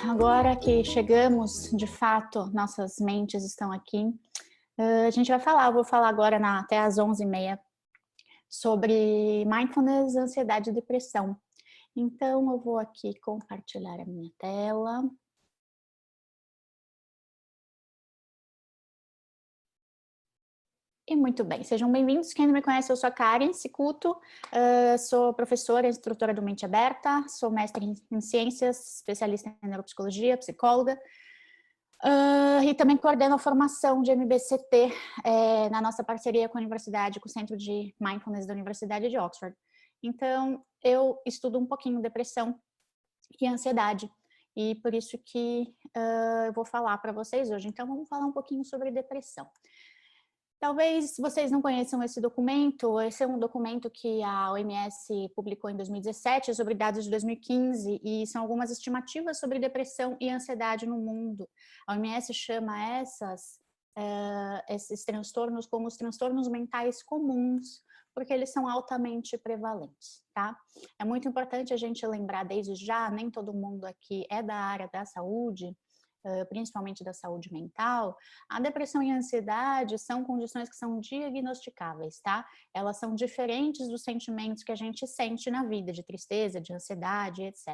agora que chegamos, de fato, nossas mentes estão aqui, a gente vai falar, eu vou falar agora até às 11h30 sobre mindfulness, ansiedade e depressão. Então, eu vou aqui compartilhar a minha tela. E muito bem, sejam bem-vindos. Quem não me conhece, eu sou a Karen Cicuto, sou professora e instrutora do Mente Aberta, sou mestre em ciências, especialista em neuropsicologia, psicóloga, e também coordeno a formação de MBCT na nossa parceria com a universidade, com o Centro de Mindfulness da Universidade de Oxford. Então, eu estudo um pouquinho depressão e ansiedade, e por isso que eu vou falar para vocês hoje. Então, vamos falar um pouquinho sobre depressão. Talvez vocês não conheçam esse documento, esse é um documento que a OMS publicou em 2017 sobre dados de 2015 e são algumas estimativas sobre depressão e ansiedade no mundo. A OMS chama esses transtornos como os transtornos mentais comuns, porque eles são altamente prevalentes, tá? É muito importante a gente lembrar desde já, nem todo mundo aqui é da área da saúde, principalmente da saúde mental. A depressão e a ansiedade são condições que são diagnosticáveis, tá? Elas são diferentes dos sentimentos que a gente sente na vida, de tristeza, de ansiedade, etc,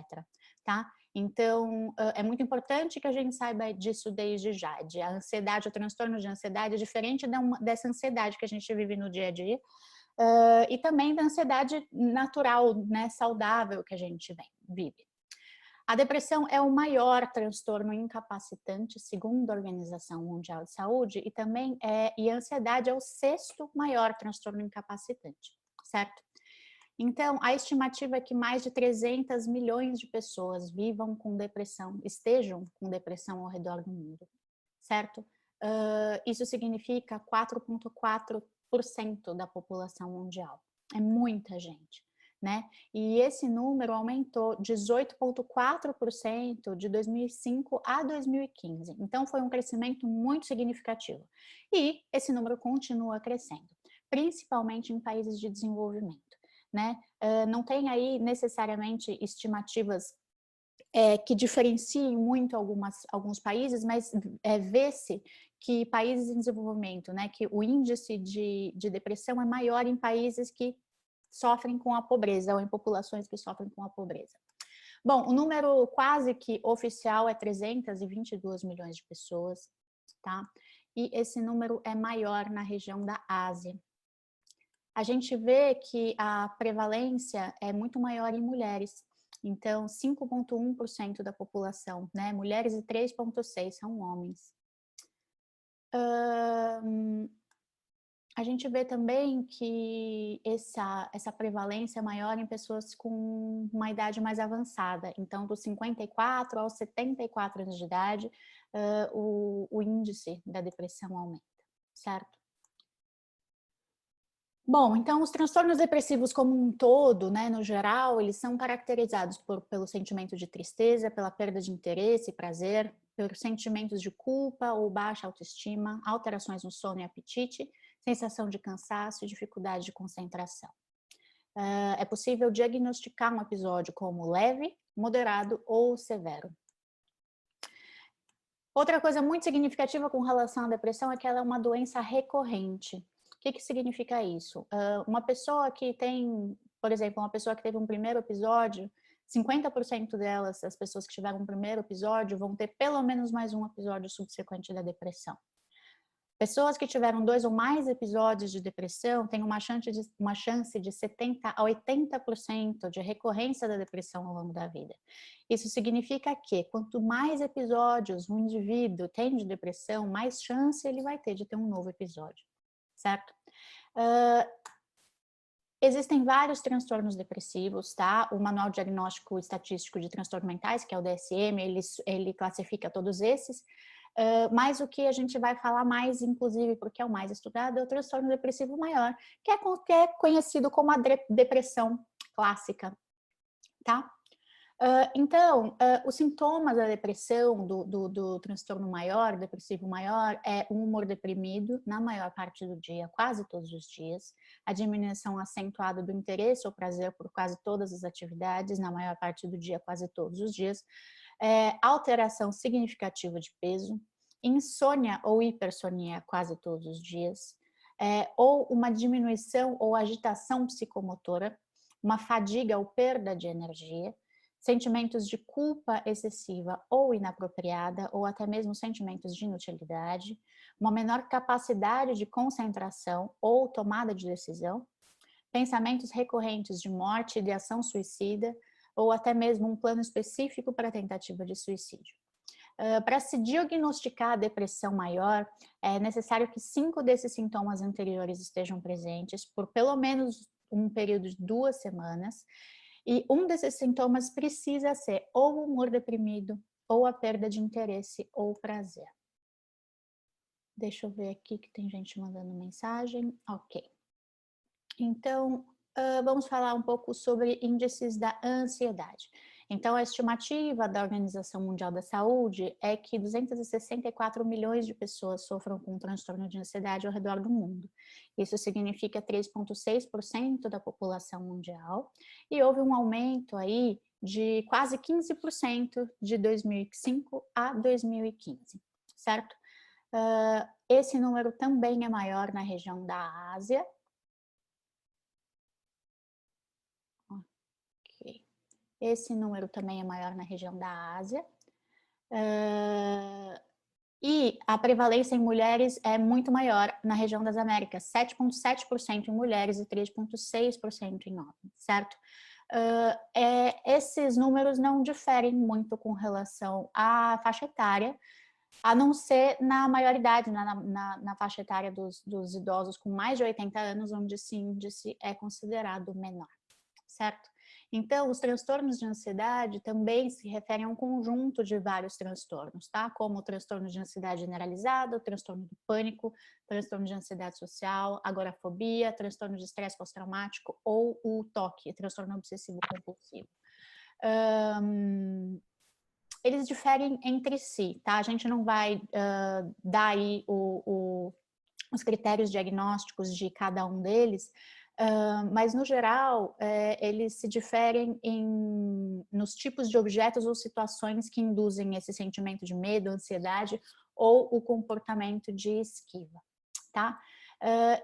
tá? Então, é muito importante que a gente saiba disso desde já. A ansiedade, o transtorno de ansiedade é diferente dessa ansiedade que a gente vive no dia a dia, e também da ansiedade natural, né, saudável que a gente vive. A depressão é o maior transtorno incapacitante, segundo a Organização Mundial de Saúde, e também a ansiedade é o 6º maior transtorno incapacitante, certo? Então, a estimativa é que mais de 300 milhões de pessoas vivam com depressão, estejam com depressão ao redor do mundo, certo? Isso significa 4,4% da população mundial. É muita gente, né? E esse número aumentou 18,4% de 2005 a 2015. Então, foi um crescimento muito significativo. E esse número continua crescendo, principalmente em países de desenvolvimento, né? Não tem aí necessariamente estimativas que diferenciem muito alguns países, mas vê-se que países em desenvolvimento, né, que o índice de depressão é maior em países que sofrem com a pobreza, ou em populações que sofrem com a pobreza. Bom, o número quase que oficial é 322 milhões de pessoas, tá? E esse número é maior na região da Ásia. A gente vê que a prevalência é muito maior em mulheres. Então, 5,1% da população, né? Mulheres e 3,6% são homens. A gente vê também que essa prevalência é maior em pessoas com uma idade mais avançada. Então, dos 54 aos 74 anos de idade, o índice da depressão aumenta, certo? Bom, então os transtornos depressivos como um todo, né, no geral, eles são caracterizados pelo sentimento de tristeza, pela perda de interesse e prazer, por sentimentos de culpa ou baixa autoestima, alterações no sono e apetite, sensação de cansaço e dificuldade de concentração. É possível diagnosticar um episódio como leve, moderado ou severo. Outra coisa muito significativa com relação à depressão é que ela é uma doença recorrente. O que significa isso? Uma pessoa que tem, por exemplo, uma pessoa que teve um primeiro episódio, 50% delas, as pessoas que tiveram um primeiro episódio, vão ter pelo menos mais um episódio subsequente da depressão. Pessoas que tiveram 2 ou mais episódios de depressão têm uma chance de 70% a 80% de recorrência da depressão ao longo da vida. Isso significa que quanto mais episódios um indivíduo tem de depressão, mais chance ele vai ter de ter um novo episódio, certo? Existem vários transtornos depressivos, tá? O Manual Diagnóstico Estatístico de Transtornos Mentais, que é o DSM, ele classifica todos esses. Mas o que a gente vai falar mais, inclusive, porque é o mais estudado, é o transtorno depressivo maior, que é conhecido como a depressão clássica, tá? Então, os sintomas da depressão, do transtorno maior, depressivo maior, é um humor deprimido na maior parte do dia, quase todos os dias, a diminuição acentuada do interesse ou prazer por quase todas as atividades, na maior parte do dia, quase todos os dias, alteração significativa de peso, insônia ou hipersonia quase todos os dias, ou uma diminuição ou agitação psicomotora, uma fadiga ou perda de energia, sentimentos de culpa excessiva ou inapropriada, ou até mesmo sentimentos de inutilidade, uma menor capacidade de concentração ou tomada de decisão, pensamentos recorrentes de morte, ideação suicida, ou até mesmo um plano específico para a tentativa de suicídio. Para se diagnosticar a depressão maior, é necessário que 5 desses sintomas anteriores estejam presentes por pelo menos um período de 2 semanas, e um desses sintomas precisa ser ou o humor deprimido, ou a perda de interesse ou prazer. Deixa eu ver aqui que tem gente mandando mensagem. Ok. Então, vamos falar um pouco sobre índices da ansiedade. Então, a estimativa da Organização Mundial da Saúde é que 264 milhões de pessoas sofram com um transtorno de ansiedade ao redor do mundo. Isso significa 3,6% da população mundial, e houve um aumento aí de quase 15% de 2005 a 2015, certo? Esse número também é maior na região da Ásia. Esse número também é maior na região da Ásia. E a prevalência em mulheres é muito maior na região das Américas, 7,7% em mulheres e 3,6% em homens, certo? Esses números não diferem muito com relação à faixa etária, a não ser na maioridade, na faixa etária dos idosos com mais de 80 anos, onde esse índice é considerado menor, certo? Então, os transtornos de ansiedade também se referem a um conjunto de vários transtornos, tá? Como o transtorno de ansiedade generalizada, o transtorno do pânico, transtorno de ansiedade social, agorafobia, transtorno de estresse pós-traumático ou o TOC, transtorno obsessivo compulsivo. Eles diferem entre si, tá? A gente não vai dar aí os critérios diagnósticos de cada um deles, mas no geral eles se diferem nos tipos de objetos ou situações que induzem esse sentimento de medo, ansiedade ou o comportamento de esquiva, tá?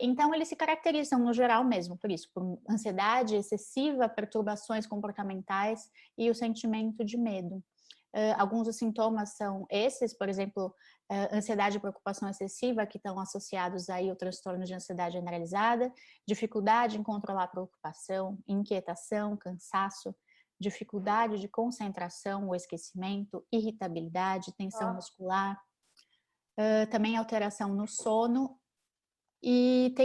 Então eles se caracterizam no geral mesmo por isso, por ansiedade excessiva, perturbações comportamentais e o sentimento de medo. Alguns dos sintomas são esses, por exemplo, ansiedade e preocupação excessiva, que estão associados aí ao transtorno de ansiedade generalizada, dificuldade em controlar a preocupação, inquietação, cansaço, dificuldade de concentração ou esquecimento, irritabilidade, tensão muscular, também alteração no sono, e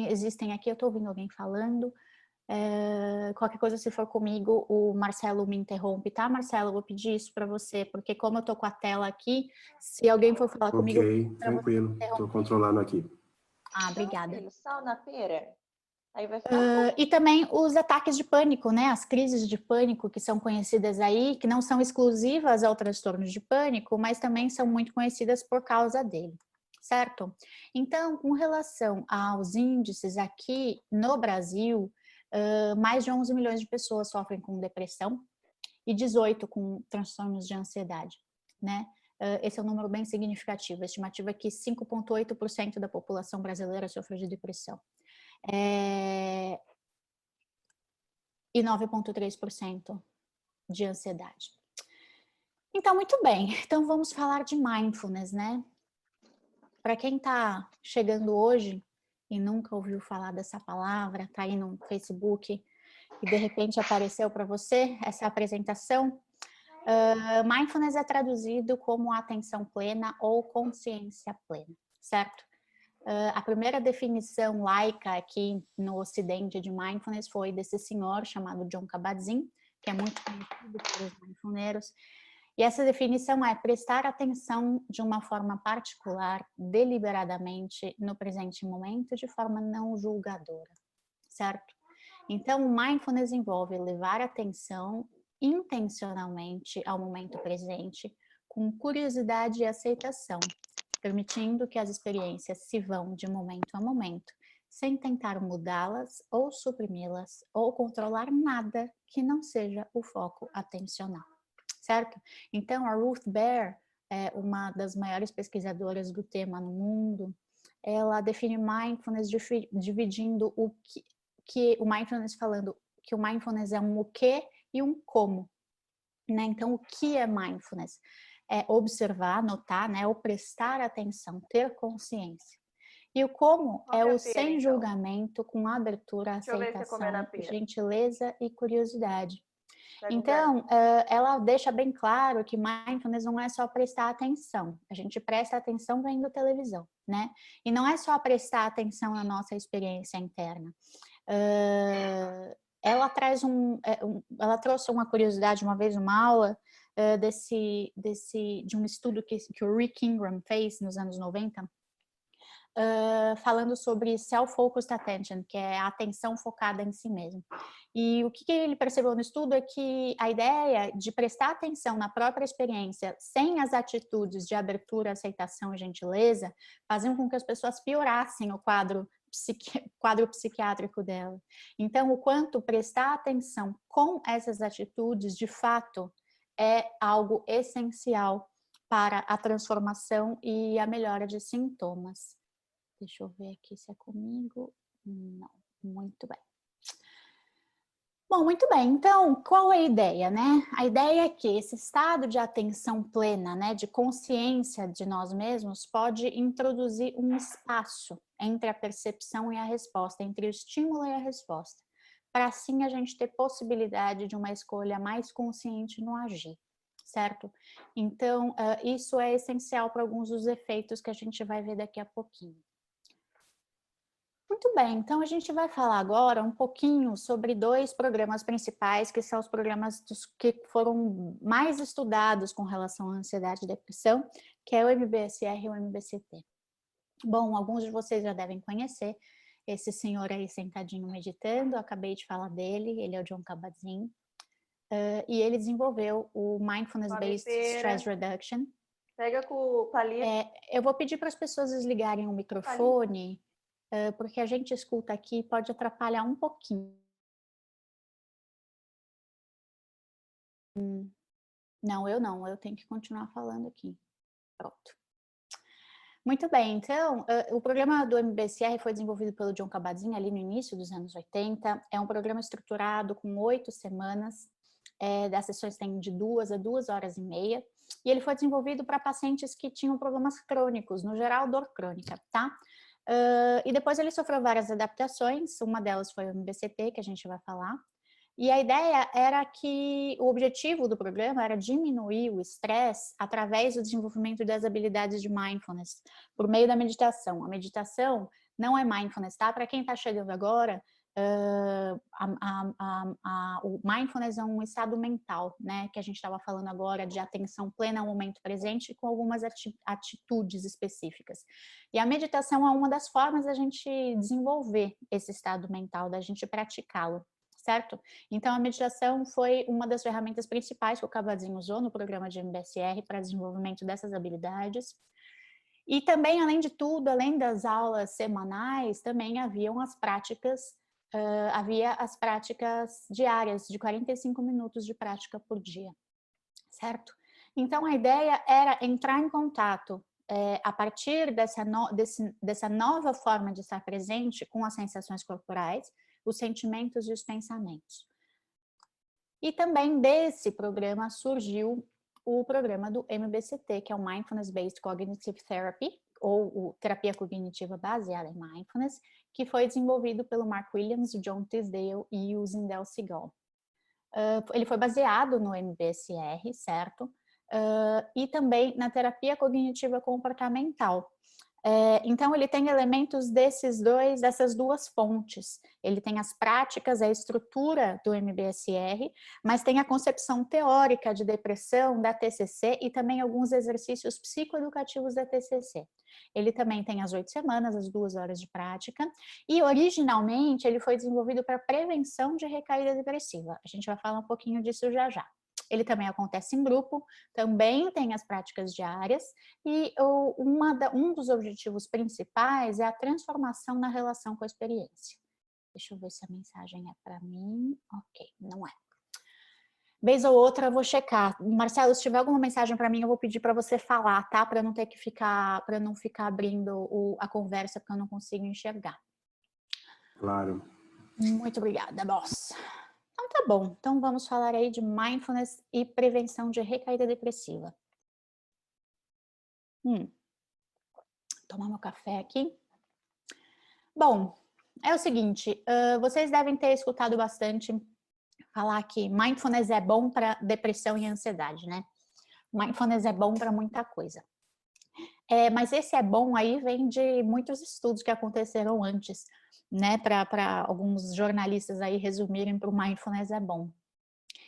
existem aqui, eu estou ouvindo alguém falando, qualquer coisa, se for comigo, o Marcelo me interrompe, tá, Marcelo? Eu vou pedir isso para você, porque como eu tô com a tela aqui, se alguém for falar comigo... Ok, tranquilo, tô controlando aqui. Obrigada. Filho, sal na pera. Aí vai ficar e também os ataques de pânico, né? As crises de pânico que são conhecidas aí, que não são exclusivas ao transtorno de pânico, mas também são muito conhecidas por causa dele, certo? Então, com relação aos índices aqui no Brasil, mais de 11 milhões de pessoas sofrem com depressão e 18 com transtornos de ansiedade, né? Esse é um número bem significativo. A estimativa é que 5,8% da população brasileira sofre de depressão. E 9,3% de ansiedade. Então, muito bem. Então, vamos falar de mindfulness, né? Para quem está chegando hoje e nunca ouviu falar dessa palavra, está aí no Facebook e de repente apareceu para você essa apresentação, mindfulness é traduzido como atenção plena ou consciência plena, certo? A primeira definição laica aqui no Ocidente de mindfulness foi desse senhor chamado Jon Kabat-Zinn, que é muito conhecido pelos mindfulneiros. E essa definição é prestar atenção de uma forma particular, deliberadamente, no presente momento, de forma não julgadora, certo? Então, o mindfulness envolve levar atenção intencionalmente ao momento presente, com curiosidade e aceitação, permitindo que as experiências se vão de momento a momento, sem tentar mudá-las ou suprimi-las ou controlar nada que não seja o foco atencional, certo? Então, a Ruth Baer, uma das maiores pesquisadoras do tema no mundo, ela define mindfulness dividindo o mindfulness falando que o mindfulness é um o que e um como, né? Então, o que é mindfulness? É observar, notar, né? Ou prestar atenção, ter consciência. E o como é o sem julgamento, com abertura, aceitação, gentileza e curiosidade. Então, ela deixa bem claro que mindfulness não é só prestar atenção. A gente presta atenção vendo televisão, né? E não é só prestar atenção na nossa experiência interna. Ela trouxe uma curiosidade uma vez numa aula de um estudo que o Rick Ingram fez nos anos 90, falando sobre self-focused attention, que é a atenção focada em si mesmo. E o que ele percebeu no estudo é que a ideia de prestar atenção na própria experiência, sem as atitudes de abertura, aceitação e gentileza, faziam com que as pessoas piorassem o quadro psiquiátrico dela. Então, o quanto prestar atenção com essas atitudes, de fato, é algo essencial para a transformação e a melhora de sintomas. Deixa eu ver aqui se é comigo. Não, muito bem. Bom, muito bem. Então, qual é a ideia, né? A ideia é que esse estado de atenção plena, né, de consciência de nós mesmos, pode introduzir um espaço entre a percepção e a resposta, entre o estímulo e a resposta, para assim a gente ter possibilidade de uma escolha mais consciente no agir, certo? Então, isso é essencial para alguns dos efeitos que a gente vai ver daqui a pouquinho. Muito bem, então a gente vai falar agora um pouquinho sobre dois programas principais, que são os programas que foram mais estudados com relação à ansiedade e depressão, que é o MBSR e o MBCT. Bom, alguns de vocês já devem conhecer esse senhor aí sentadinho meditando, eu acabei de falar dele, ele é o Jon Kabat-Zinn, e ele desenvolveu o Mindfulness-Based Stress Reduction. Pega com o palito. Eu vou pedir para as pessoas desligarem o microfone, porque a gente escuta aqui e pode atrapalhar um pouquinho. Não, eu tenho que continuar falando aqui. Pronto. Muito bem, então, o programa do MBSR foi desenvolvido pelo Jon Kabat-Zinn ali no início dos anos 80. É um programa estruturado com 8 semanas, das sessões têm de 2 a 2 horas e meia, e ele foi desenvolvido para pacientes que tinham problemas crônicos, no geral dor crônica, tá? E depois ele sofreu várias adaptações, uma delas foi o MBCT, que a gente vai falar, e a ideia era que o objetivo do programa era diminuir o estresse através do desenvolvimento das habilidades de mindfulness, por meio da meditação. A meditação não é mindfulness, tá? Para quem está chegando agora, o mindfulness é um estado mental, né, que a gente estava falando agora de atenção plena ao momento presente com algumas atitudes específicas. E a meditação é uma das formas da gente desenvolver esse estado mental, da gente praticá-lo, certo? Então a meditação foi uma das ferramentas principais que o Kabat-Zinn usou no programa de MBSR para desenvolvimento dessas habilidades. E também, além de tudo, além das aulas semanais, também haviam as práticas diárias, de 45 minutos de prática por dia, certo? Então, a ideia era entrar em contato a partir dessa nova forma de estar presente com as sensações corporais, os sentimentos e os pensamentos. E também desse programa surgiu o programa do MBCT, que é o Mindfulness Based Cognitive Therapy, ou terapia cognitiva baseada em mindfulness, que foi desenvolvido pelo Mark Williams, o John Tisdale e o Zindel Segal. Ele foi baseado no MBSR, certo? E também na terapia cognitiva comportamental. Então, ele tem elementos dessas duas fontes. Ele tem as práticas, a estrutura do MBSR, mas tem a concepção teórica de depressão da TCC e também alguns exercícios psicoeducativos da TCC. Ele também tem as 8 semanas, as 2 horas de prática, e originalmente ele foi desenvolvido para prevenção de recaída depressiva. A gente vai falar um pouquinho disso já já. Ele também acontece em grupo, também tem as práticas diárias, e um dos objetivos principais é a transformação na relação com a experiência. Deixa eu ver se a mensagem é para mim. Ok, não é. Vez ou outra eu vou checar. Marcelo, se tiver alguma mensagem para mim, eu vou pedir para você falar, tá? Para não ter que ficar, para não ficar abrindo a conversa, porque eu não consigo enxergar. Claro. Muito obrigada, boss. Então tá bom. Então vamos falar aí de mindfulness e prevenção de recaída depressiva. Tomar meu café aqui. Bom, é o seguinte, vocês devem ter escutado bastante falar que mindfulness é bom para depressão e ansiedade, né? Mindfulness é bom para muita coisa. Mas esse é bom aí vem de muitos estudos que aconteceram antes, né? Para alguns jornalistas aí resumirem para o mindfulness é bom.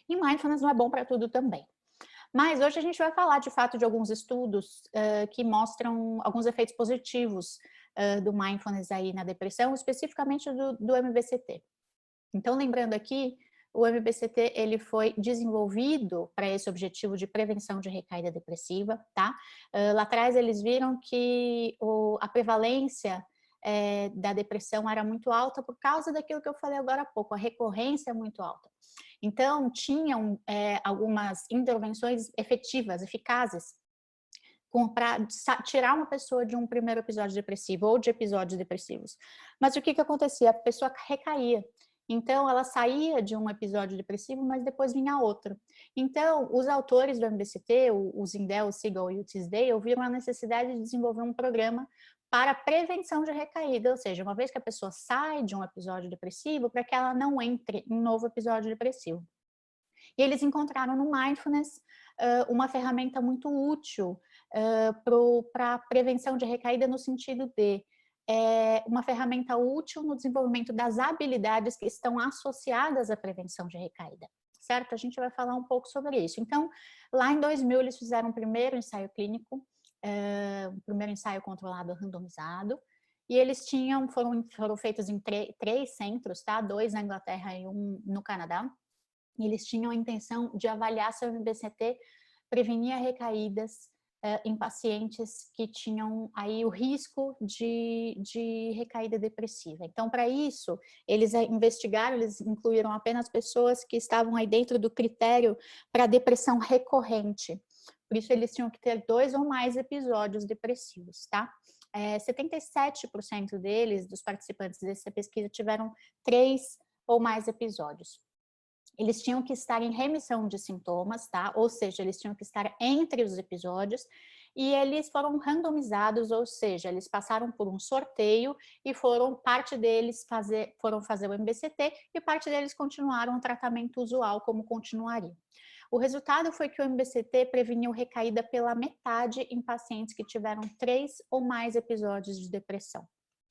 E mindfulness não é bom para tudo também. Mas hoje a gente vai falar de fato de alguns estudos que mostram alguns efeitos positivos do mindfulness aí na depressão, especificamente do MBCT. Então, lembrando aqui, o MBCT ele foi desenvolvido para esse objetivo de prevenção de recaída depressiva, tá? Lá atrás eles viram que a prevalência da depressão era muito alta por causa daquilo que eu falei agora há pouco, a recorrência é muito alta. Então, tinham algumas intervenções efetivas, eficazes, para tirar uma pessoa de um primeiro episódio depressivo ou de episódios depressivos. Mas o que acontecia? A pessoa recaía. Então, ela saía de um episódio depressivo, mas depois vinha outro. Então, os autores do MBCT, o Zindel, o Siegel e o Tisdale, viram a necessidade de desenvolver um programa para prevenção de recaída, ou seja, uma vez que a pessoa sai de um episódio depressivo, para que ela não entre em um novo episódio depressivo. E eles encontraram no Mindfulness uma ferramenta muito útil para prevenção de recaída no sentido de uma ferramenta útil no desenvolvimento das habilidades que estão associadas à prevenção de recaída, certo? A gente vai falar um pouco sobre isso. Então, lá em 2000, eles fizeram um primeiro ensaio clínico, um primeiro ensaio controlado randomizado, e eles foram feitos em 3 centros, tá? 2 na Inglaterra e 1 no Canadá. E eles tinham a intenção de avaliar se o MBCT prevenia recaídas em pacientes que tinham aí o risco de recaída depressiva. Então, para isso, eles investigaram, eles incluíram apenas pessoas que estavam aí dentro do critério para depressão recorrente. Por isso, eles tinham que ter 2 ou mais episódios depressivos, tá? 77% deles, dos participantes dessa pesquisa, tiveram 3 ou mais episódios. Eles tinham que estar em remissão de sintomas, tá? Ou seja, eles tinham que estar entre os episódios e eles foram randomizados, ou seja, eles passaram por um sorteio e parte deles foram fazer o MBCT e parte deles continuaram o tratamento usual como continuaria. O resultado foi que o MBCT preveniu recaída pela metade em pacientes que tiveram 3 ou mais episódios de depressão,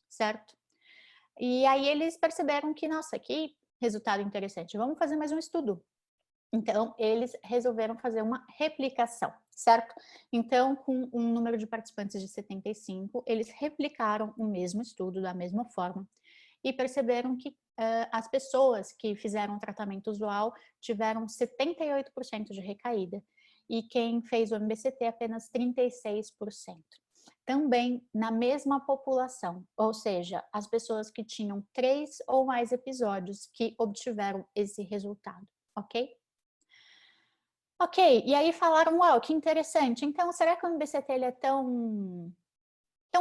certo? E aí eles perceberam que, nossa, que resultado interessante, vamos fazer mais um estudo. Então, eles resolveram fazer uma replicação, certo? Então, com um número de participantes de 75, eles replicaram o mesmo estudo da mesma forma e perceberam que as pessoas que fizeram o tratamento usual tiveram 78% de recaída e quem fez o MBCT apenas 36%. Também na mesma população, ou seja, as pessoas que tinham 3 ou mais episódios que obtiveram esse resultado, ok? Ok, e aí falaram, uau, que interessante, então será que o MBCT ele é tão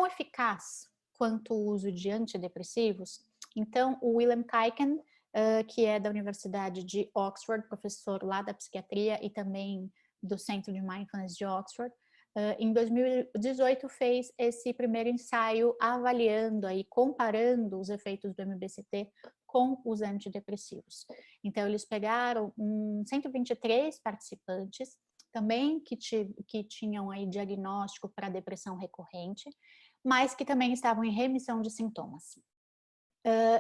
eficaz quanto o uso de antidepressivos? Então, o William Kuyken, que é da Universidade de Oxford, professor lá da psiquiatria e também do Centro de Mindfulness de Oxford, em 2018 fez esse primeiro ensaio avaliando aí, comparando os efeitos do MBCT com os antidepressivos. Então, eles pegaram 123 participantes, também que tinham aí diagnóstico para depressão recorrente, mas que também estavam em remissão de sintomas.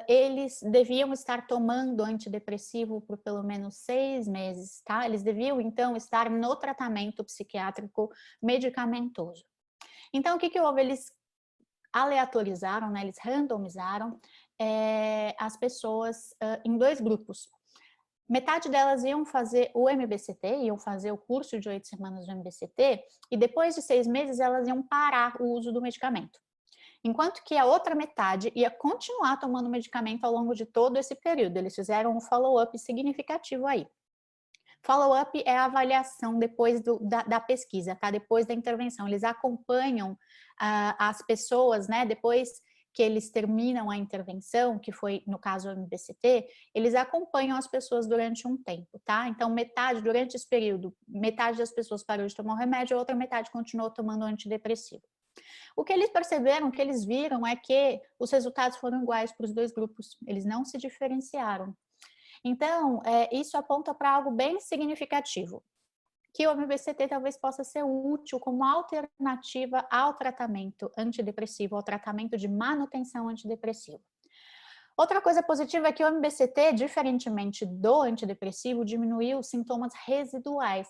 Eles deviam estar tomando antidepressivo por pelo menos 6 meses, tá? Eles deviam, então, estar no tratamento psiquiátrico medicamentoso. Então, o que houve? Eles aleatorizaram, né? Eles randomizaram as pessoas em 2 grupos. Metade delas iam fazer o MBCT, iam fazer o curso de 8 semanas do MBCT, e depois de 6 meses elas iam parar o uso do medicamento. Enquanto que a outra metade ia continuar tomando medicamento ao longo de todo esse período. Eles fizeram um follow-up significativo aí. Follow-up é a avaliação depois da pesquisa, tá? Depois da intervenção. Eles acompanham as pessoas, né? Depois que eles terminam a intervenção, que foi, no caso, o MBCT, eles acompanham as pessoas durante um tempo, tá? Então, durante esse período, metade das pessoas parou de tomar o remédio, a outra metade continuou tomando o antidepressivo. O que eles perceberam, o que eles viram é que os resultados foram iguais para os dois grupos, eles não se diferenciaram. Então, isso aponta para algo bem significativo, que o MBCT talvez possa ser útil como alternativa ao tratamento antidepressivo, ao tratamento de manutenção antidepressiva. Outra coisa positiva é que o MBCT, diferentemente do antidepressivo, diminuiu os sintomas residuais,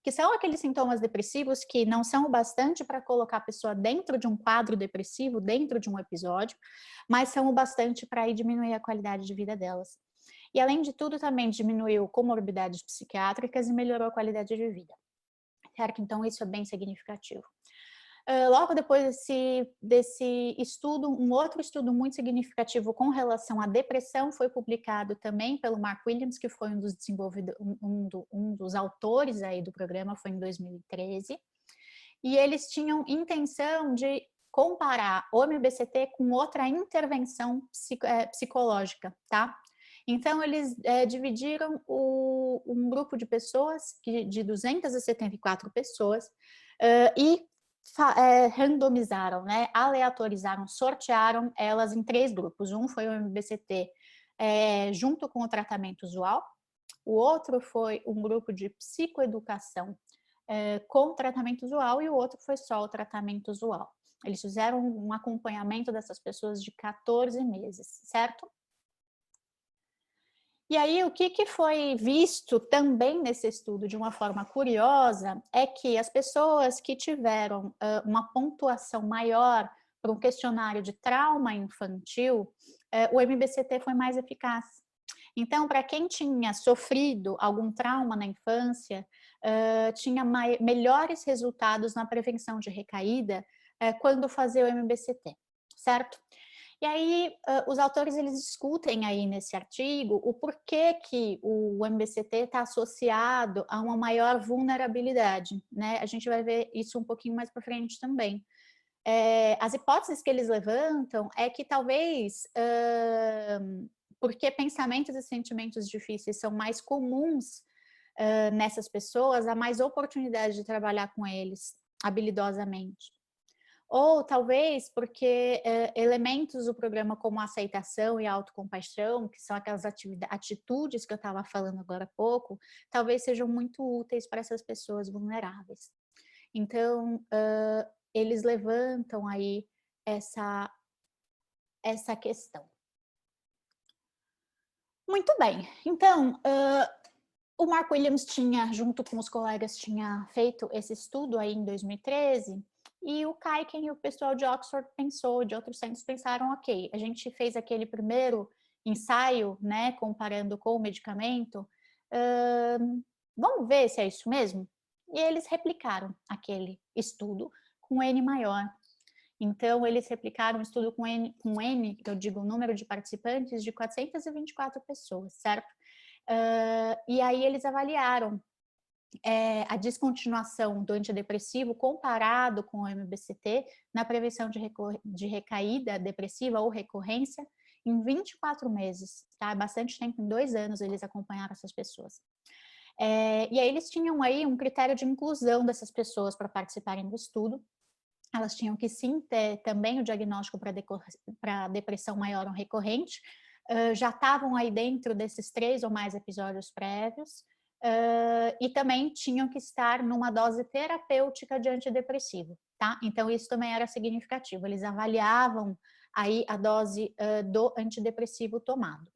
que são aqueles sintomas depressivos que não são o bastante para colocar a pessoa dentro de um quadro depressivo, dentro de um episódio, mas são o bastante para diminuir a qualidade de vida delas. E, além de tudo, também diminuiu comorbidades psiquiátricas e melhorou a qualidade de vida. Certo? Então, isso é bem significativo. Logo depois desse estudo, um outro estudo muito significativo com relação à depressão foi publicado também pelo Mark Williams, que foi um dos autores aí do programa, foi em 2013. E eles tinham intenção de comparar o MBCT com outra intervenção psicológica, tá? Então, eles dividiram um grupo de pessoas, de 274 pessoas, e randomizaram, né, aleatorizaram, sortearam elas em 3 grupos. Um foi o MBCT junto com o tratamento usual, o outro foi um grupo de psicoeducação com o tratamento usual e o outro foi só o tratamento usual. Eles fizeram um acompanhamento dessas pessoas de 14 meses, certo? E aí, o que foi visto também nesse estudo de uma forma curiosa é que as pessoas que tiveram uma pontuação maior para um questionário de trauma infantil, o MBCT foi mais eficaz. Então, para quem tinha sofrido algum trauma na infância, tinha melhores resultados na prevenção de recaída quando fazia o MBCT, certo? E aí, os autores eles discutem aí nesse artigo o porquê que o MBCT está associado a uma maior vulnerabilidade, né? A gente vai ver isso um pouquinho mais para frente também. As hipóteses que eles levantam é que talvez, porque pensamentos e sentimentos difíceis são mais comuns nessas pessoas, há mais oportunidade de trabalhar com eles habilidosamente. Ou talvez porque elementos do programa como a aceitação e a autocompaixão, que são aquelas atitudes que eu estava falando agora há pouco, talvez sejam muito úteis para essas pessoas vulneráveis. Então, eles levantam aí essa questão. Muito bem, então, o Mark Williams junto com os colegas, tinha feito esse estudo aí em 2013, e o Kaiken e o pessoal de Oxford de outros centros pensaram, ok, a gente fez aquele primeiro ensaio, né, comparando com o medicamento, vamos ver se é isso mesmo? E eles replicaram aquele estudo com N maior. Então, eles replicaram um estudo com N, que eu digo o número de participantes, de 424 pessoas, certo? E aí eles avaliaram a descontinuação do antidepressivo comparado com o MBCT na prevenção de recaída depressiva ou recorrência em 24 meses, tá? Bastante tempo, em 2 anos eles acompanharam essas pessoas. E aí eles tinham aí um critério de inclusão dessas pessoas para participarem do estudo. Elas tinham que sim ter também o diagnóstico para depressão maior ou recorrente, já estavam aí dentro desses 3 ou mais episódios prévios, e também tinham que estar numa dose terapêutica de antidepressivo, tá? Então, isso também era significativo, eles avaliavam aí a dose do antidepressivo tomado.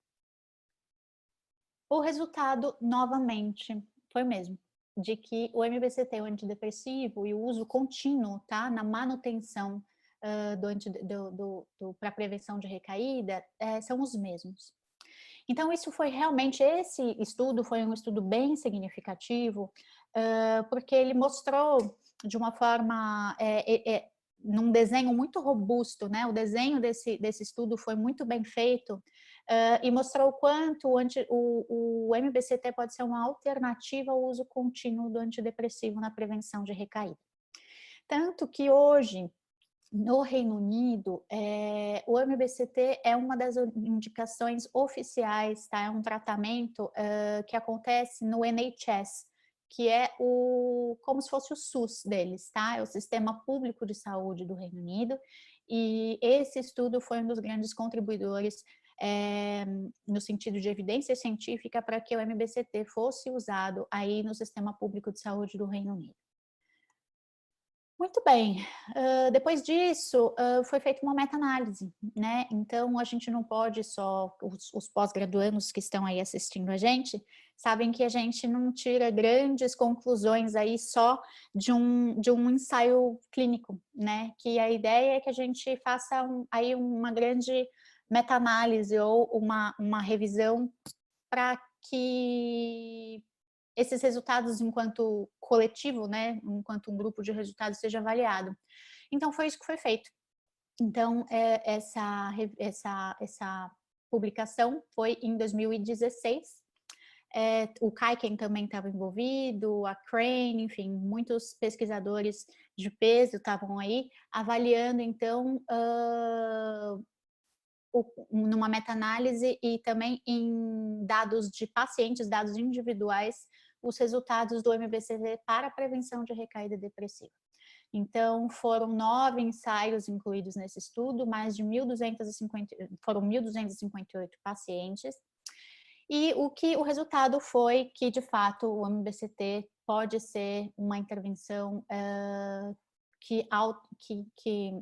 O resultado, novamente, foi o mesmo, de que o MBCT, o antidepressivo, e o uso contínuo, tá, na manutenção para prevenção de recaída, são os mesmos. Então, esse estudo foi um estudo bem significativo, porque ele mostrou de uma forma, num desenho muito robusto, né? O desenho desse estudo foi muito bem feito, e mostrou o quanto o MBCT pode ser uma alternativa ao uso contínuo do antidepressivo na prevenção de recaída. Tanto que hoje, no Reino Unido, o MBCT é uma das indicações oficiais, tá? É um tratamento que acontece no NHS, que é como se fosse o SUS deles, tá? É o Sistema Público de Saúde do Reino Unido, e esse estudo foi um dos grandes contribuidores no sentido de evidência científica para que o MBCT fosse usado aí no Sistema Público de Saúde do Reino Unido. Muito bem, depois disso foi feita uma meta-análise, né? Então a gente não pode só, os pós-graduandos que estão aí assistindo a gente, sabem que a gente não tira grandes conclusões aí só de um ensaio clínico, né? Que a ideia é que a gente faça aí uma grande meta-análise ou uma revisão para que esses resultados enquanto coletivo, né, enquanto um grupo de resultados seja avaliado. Então, foi isso que foi feito. Então, essa publicação foi em 2016. O Kaiken também estava envolvido, a Crane, enfim, muitos pesquisadores de peso estavam aí avaliando, então, numa meta-análise e também em dados de pacientes, dados individuais, os resultados do MBCT para a prevenção de recaída depressiva. Então, foram 9 ensaios incluídos nesse estudo, foram 1.258 pacientes, e o resultado foi que, de fato, o MBCT pode ser uma intervenção que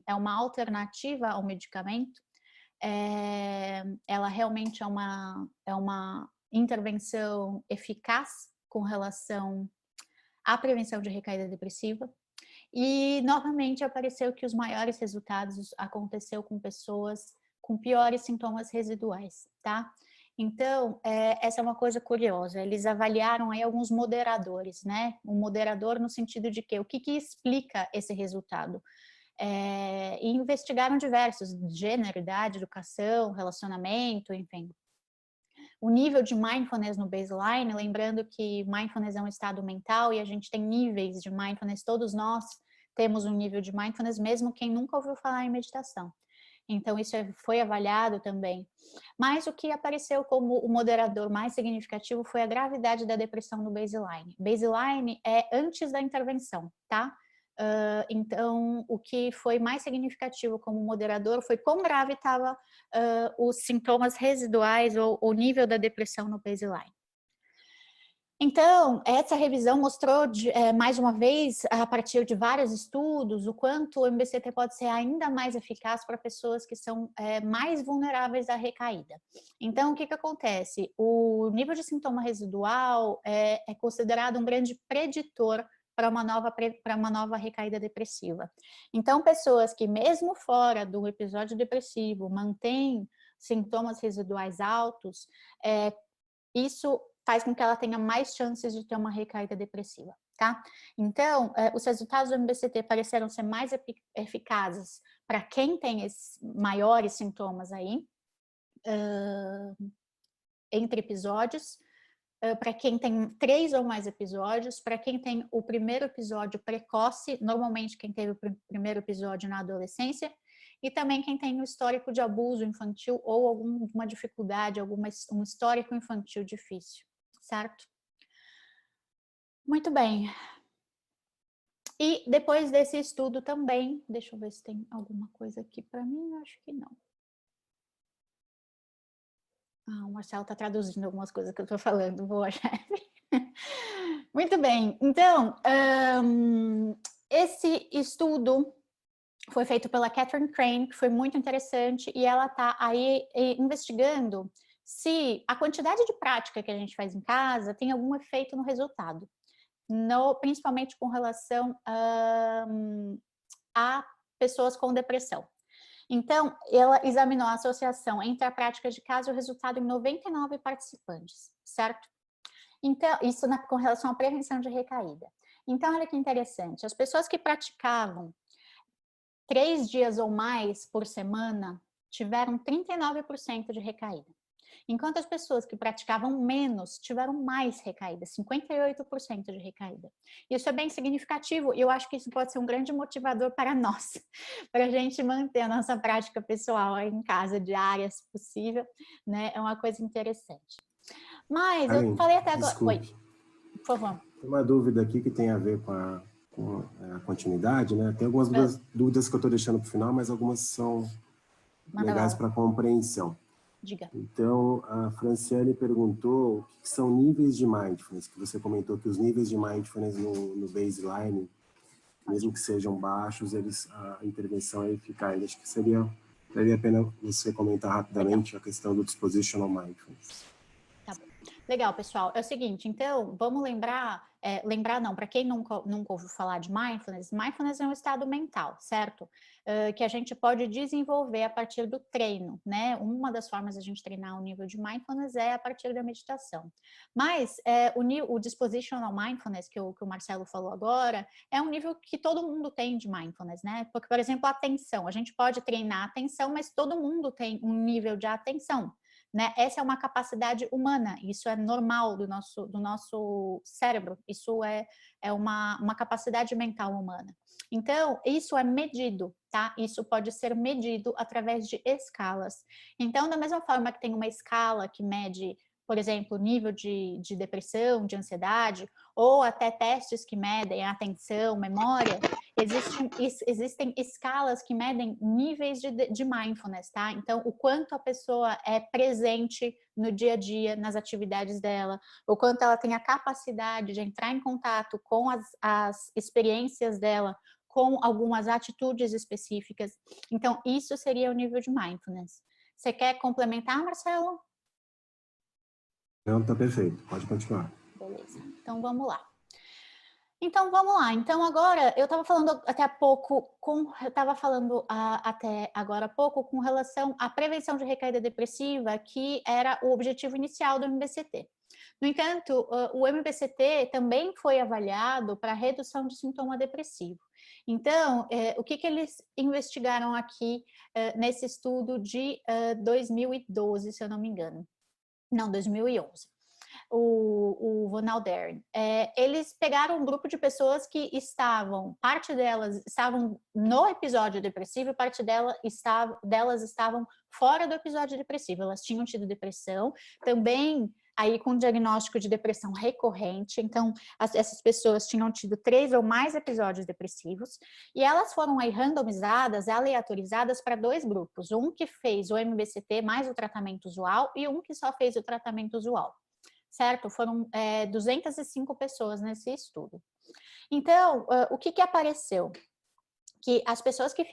é uma alternativa ao medicamento. Ela realmente é uma intervenção eficaz com relação à prevenção de recaída depressiva. E, novamente, apareceu que os maiores resultados aconteceu com pessoas com piores sintomas residuais, tá? Então, essa é uma coisa curiosa. Eles avaliaram aí alguns moderadores, né? Um moderador no sentido de que o que explica esse resultado? E investigaram diversos, gênero, idade, educação, relacionamento, enfim. O nível de mindfulness no baseline, lembrando que mindfulness é um estado mental e a gente tem níveis de mindfulness, todos nós temos um nível de mindfulness, mesmo quem nunca ouviu falar em meditação. Então, isso foi avaliado também. Mas o que apareceu como o moderador mais significativo foi a gravidade da depressão no baseline. Baseline é antes da intervenção, tá? Então, o que foi mais significativo como moderador foi quão grave estava os sintomas residuais ou o nível da depressão no baseline. Então, essa revisão mostrou, mais uma vez, a partir de vários estudos, o quanto o MBCT pode ser ainda mais eficaz para pessoas que são mais vulneráveis à recaída. Então, o que acontece? O nível de sintoma residual é considerado um grande preditor para uma nova recaída depressiva. Então, pessoas que mesmo fora do episódio depressivo mantêm sintomas residuais altos, isso faz com que ela tenha mais chances de ter uma recaída depressiva, tá? Então, os resultados do MBCT pareceram ser mais eficazes para quem tem esses maiores sintomas aí, entre episódios, para quem tem 3 ou mais episódios, para quem tem o primeiro episódio precoce, normalmente quem teve o primeiro episódio na adolescência, e também quem tem um histórico de abuso infantil ou alguma dificuldade, um histórico infantil difícil, certo? Muito bem. E depois desse estudo também, deixa eu ver se tem alguma coisa aqui para mim, acho que não. O Marcelo está traduzindo algumas coisas que eu estou falando, boa, chefe. Muito bem, então, esse estudo foi feito pela Catherine Crane, que foi muito interessante, e ela está aí investigando se a quantidade de prática que a gente faz em casa tem algum efeito no resultado, principalmente com relação a pessoas com depressão. Então, ela examinou a associação entre a prática de casa e o resultado em 99 participantes, certo? Então, isso com relação à prevenção de recaída. Então, olha que interessante, as pessoas que praticavam 3 dias ou mais por semana tiveram 39% de recaída. enquanto as pessoas que praticavam menos tiveram mais recaída, 58% de recaída. Isso é bem significativo e eu acho que isso pode ser um grande motivador para nós, para a gente manter a nossa prática pessoal em casa diária, se possível, né? É uma coisa interessante. Mas eu falei até agora... Desculpe. Oi, por favor. Tem uma dúvida aqui que tem a ver com a continuidade, né? Tem algumas dúvidas que eu estou deixando para o final, mas algumas são legais para compreensão. Diga. Então, a Franciane perguntou o que são níveis de mindfulness, que você comentou que os níveis de mindfulness no baseline, mesmo que sejam baixos, a intervenção é eficaz. Acho que valeria a pena você comentar rapidamente a questão do dispositional mindfulness. Tá bom. Legal, pessoal. É o seguinte, então, vamos lembrar não, para quem nunca ouviu falar de mindfulness, mindfulness é um estado mental, certo? Que a gente pode desenvolver a partir do treino, né? Uma das formas de a gente treinar o nível de mindfulness é a partir da meditação. Mas o dispositional mindfulness, que o Marcelo falou agora, é um nível que todo mundo tem de mindfulness, né? Porque, por exemplo, a atenção. A gente pode treinar a atenção, mas todo mundo tem um nível de atenção. Né? Essa é uma capacidade humana, isso é normal do nosso cérebro, isso é uma capacidade mental humana. Então, isso é medido, tá? Isso pode ser medido através de escalas. Então, da mesma forma que tem uma escala que mede, por exemplo, nível de depressão, de ansiedade, ou até testes que medem atenção, memória, existem escalas que medem níveis de mindfulness, tá? Então, o quanto a pessoa é presente no dia a dia, nas atividades dela, o quanto ela tem a capacidade de entrar em contato com as experiências dela, com algumas atitudes específicas. Então, isso seria o nível de mindfulness. Você quer complementar, Marcelo? Não, tá perfeito. Pode continuar. Beleza. Então, vamos lá. Então, agora, eu estava falando até agora há pouco com relação à prevenção de recaída depressiva, que era o objetivo inicial do MBCT. No entanto, o MBCT também foi avaliado para redução de sintoma depressivo. Então, o que eles investigaram aqui nesse estudo de 2012, se eu não me engano? Não, 2011. O Van Alderen. Eles pegaram um grupo de pessoas que parte delas estavam no episódio depressivo e parte delas estavam fora do episódio depressivo. Elas tinham tido depressão, também aí com diagnóstico de depressão recorrente, então essas pessoas tinham tido 3 ou mais episódios depressivos, e elas foram aí randomizadas, aleatorizadas para 2 grupos, um que fez o MBCT mais o tratamento usual e um que só fez o tratamento usual. Certo? Foram 205 pessoas nesse estudo. Então, o que apareceu? Que as pessoas que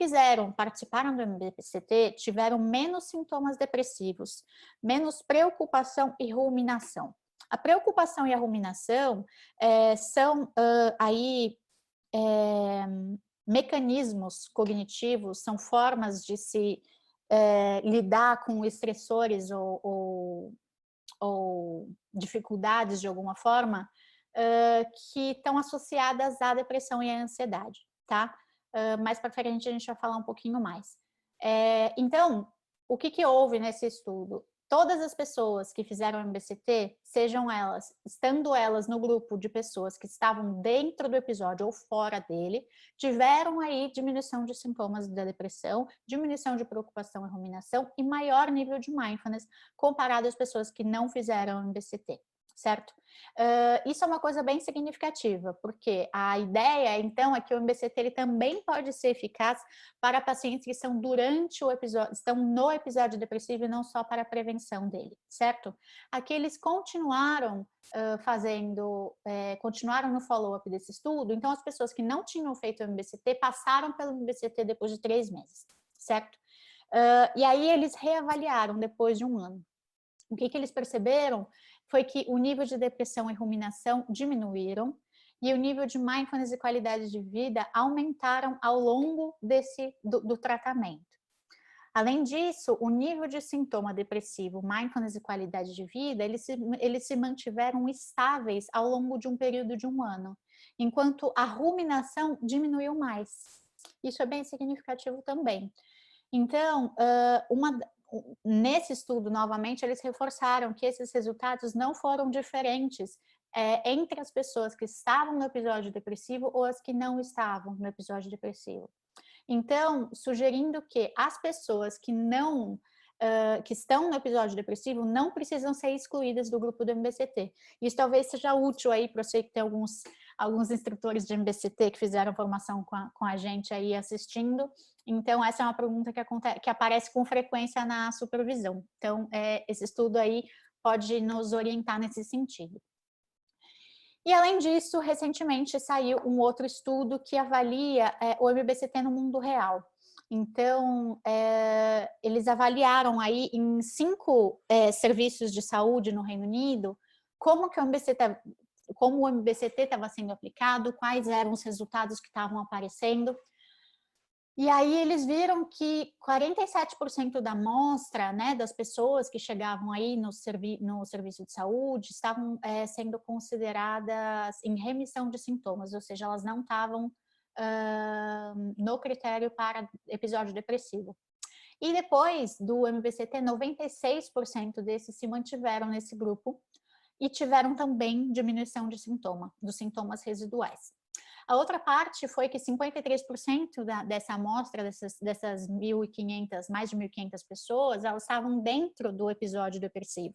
participaram do MBCT tiveram menos sintomas depressivos, menos preocupação e ruminação. A preocupação e a ruminação são mecanismos cognitivos, são formas de se lidar com estressores ou dificuldades de alguma forma que estão associadas à depressão e à ansiedade, tá? Mais para frente a gente vai falar um pouquinho mais. Então, o que houve nesse estudo? Todas as pessoas que fizeram MBCT, estando elas no grupo de pessoas que estavam dentro do episódio ou fora dele, tiveram aí diminuição de sintomas da depressão, diminuição de preocupação e ruminação e maior nível de mindfulness comparado às pessoas que não fizeram MBCT, certo? Isso é uma coisa bem significativa, porque a ideia, então, é que o MBCT ele também pode ser eficaz para pacientes que estão estão no episódio depressivo e não só para a prevenção dele, certo? Aqui eles continuaram continuaram no follow-up desse estudo, então as pessoas que não tinham feito o MBCT passaram pelo MBCT depois de 3 meses, certo? E aí eles reavaliaram depois de 1 ano. O que eles perceberam foi que o nível de depressão e ruminação diminuíram e o nível de mindfulness e qualidade de vida aumentaram ao longo do tratamento. Além disso, o nível de sintoma depressivo, mindfulness e qualidade de vida, eles se mantiveram estáveis ao longo de um período de 1 ano, enquanto a ruminação diminuiu mais. Isso é bem significativo também. Então, nesse estudo, novamente, eles reforçaram que esses resultados não foram diferentes entre as pessoas que estavam no episódio depressivo ou as que não estavam no episódio depressivo. Então, sugerindo que as pessoas que não que estão no episódio depressivo não precisam ser excluídas do grupo do MBCT. Isso talvez seja útil aí para você que tem alguns instrutores de MBCT que fizeram formação com a gente aí assistindo. Então, essa é uma pergunta que aparece com frequência na supervisão. Então, esse estudo aí pode nos orientar nesse sentido. E, além disso, recentemente saiu um outro estudo que avalia o MBCT no mundo real. Então, eles avaliaram aí em 5 serviços de saúde no Reino Unido como o MBCT estava sendo aplicado, quais eram os resultados que estavam aparecendo. E aí eles viram que 47% da amostra, né, das pessoas que chegavam aí no serviço de saúde estavam sendo consideradas em remissão de sintomas, ou seja, elas não estavam no critério para episódio depressivo. E depois do MBCT, 96% desses se mantiveram nesse grupo e tiveram também diminuição dos sintomas residuais. A outra parte foi que 53% dessa amostra, dessas 1.500, mais de 1.500 pessoas, elas estavam dentro do episódio depressivo.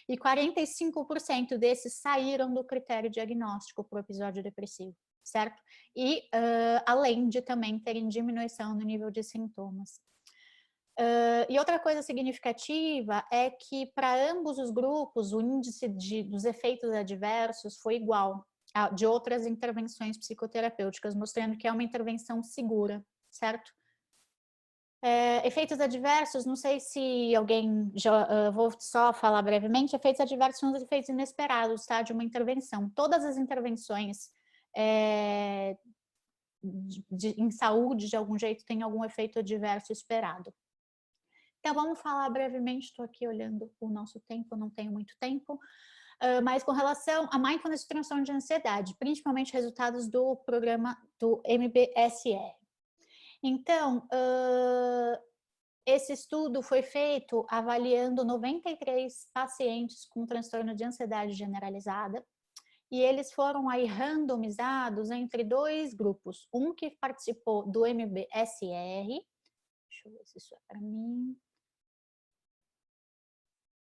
E 45% desses saíram do critério diagnóstico para o episódio depressivo, certo? E além de também terem diminuição no nível de sintomas. E outra coisa significativa é que para ambos os grupos o índice dos efeitos adversos foi igual de outras intervenções psicoterapêuticas, mostrando que é uma intervenção segura, certo? Efeitos adversos, não sei se alguém, vou só falar brevemente, efeitos adversos são os efeitos inesperados, tá? De uma intervenção. Todas as intervenções em saúde, de algum jeito, têm algum efeito adverso esperado. Então, vamos falar brevemente, estou aqui olhando o nosso tempo, não tenho muito tempo, mas com relação a mindfulness e transtorno de ansiedade, principalmente resultados do programa do MBSR. Então, esse estudo foi feito avaliando 93 pacientes com transtorno de ansiedade generalizada, e eles foram aí randomizados entre 2 grupos, um que participou do MBSR, deixa eu ver se isso é para mim,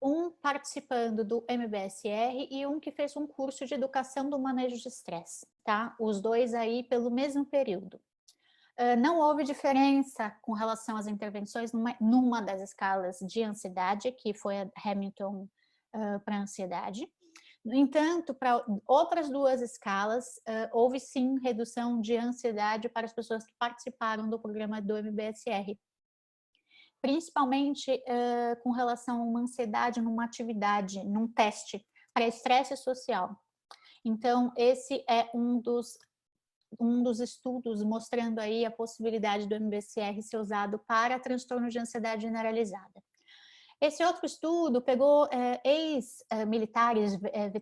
um participando do MBSR e um que fez um curso de educação do manejo de estresse, tá? Os 2 aí pelo mesmo período. Não houve diferença com relação às intervenções numa das escalas de ansiedade, que foi a Hamilton para ansiedade. No entanto, para outras 2 escalas, houve sim redução de ansiedade para as pessoas que participaram do programa do MBSR. Principalmente com relação a uma ansiedade numa atividade, num teste para estresse social. Então, esse é um dos estudos mostrando aí a possibilidade do MBSR ser usado para transtorno de ansiedade generalizada. Esse outro estudo pegou ex-militares,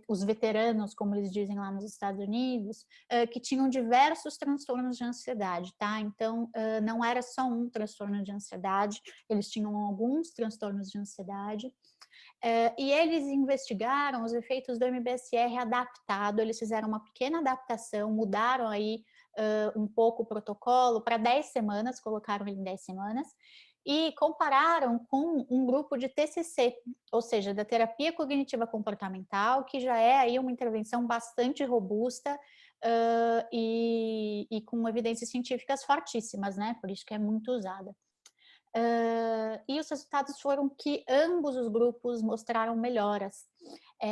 os veteranos, como eles dizem lá nos Estados Unidos, que tinham diversos transtornos de ansiedade, tá? Então, não era só um transtorno de ansiedade, eles tinham alguns transtornos de ansiedade. E eles investigaram os efeitos do MBSR adaptado, eles fizeram uma pequena adaptação, mudaram aí um pouco o protocolo para 10 semanas, colocaram ele em 10 semanas, e compararam com um grupo de TCC, ou seja, da terapia cognitiva comportamental, que já é aí uma intervenção bastante robusta e com evidências científicas fortíssimas, né? Por isso que é muito usada. E os resultados foram que ambos os grupos mostraram melhoras.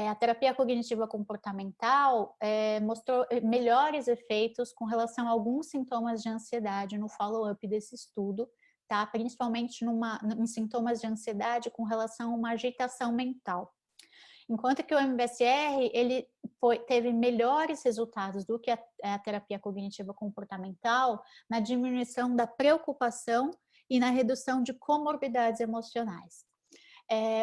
A terapia cognitiva comportamental mostrou melhores efeitos com relação a alguns sintomas de ansiedade no follow-up desse estudo, tá? Principalmente em sintomas de ansiedade com relação a uma agitação mental. Enquanto que o MBSR ele teve melhores resultados do que a terapia cognitiva comportamental na diminuição da preocupação e na redução de comorbidades emocionais.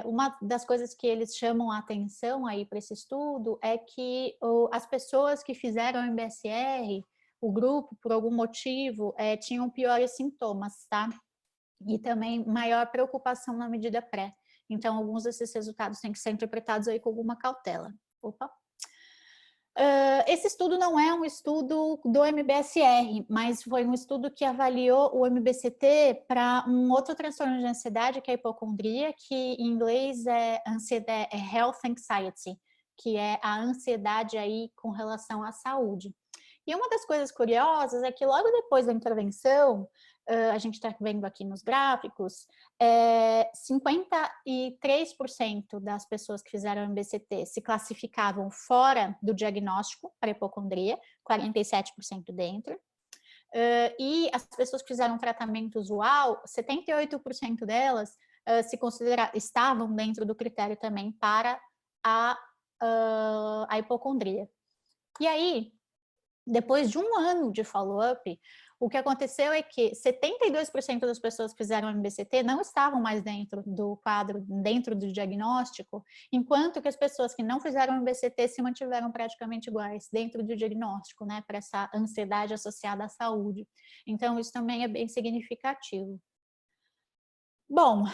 Uma das coisas que eles chamam a atenção aí para esse estudo é que as pessoas que fizeram o MBSR, o grupo, por algum motivo, tinham piores sintomas, tá? e também maior preocupação na medida pré. Então, alguns desses resultados têm que ser interpretados aí com alguma cautela. Opa! Esse estudo não é um estudo do MBSR, mas foi um estudo que avaliou o MBCT para um outro transtorno de ansiedade, que é a hipocondria, que em inglês é Health Anxiety, que é a ansiedade aí com relação à saúde. E uma das coisas curiosas é que logo depois da intervenção, a gente está vendo aqui nos gráficos, 53% das pessoas que fizeram MBCT se classificavam fora do diagnóstico para hipocondria, 47% dentro. E as pessoas que fizeram tratamento usual, 78% delas estavam dentro do critério também para a hipocondria. E aí, depois de um ano de follow-up, o que aconteceu é que 72% das pessoas que fizeram MBCT não estavam mais dentro do quadro, dentro do diagnóstico, enquanto que as pessoas que não fizeram MBCT se mantiveram praticamente iguais dentro do diagnóstico, né, para essa ansiedade associada à saúde. Então, isso também é bem significativo. Bom,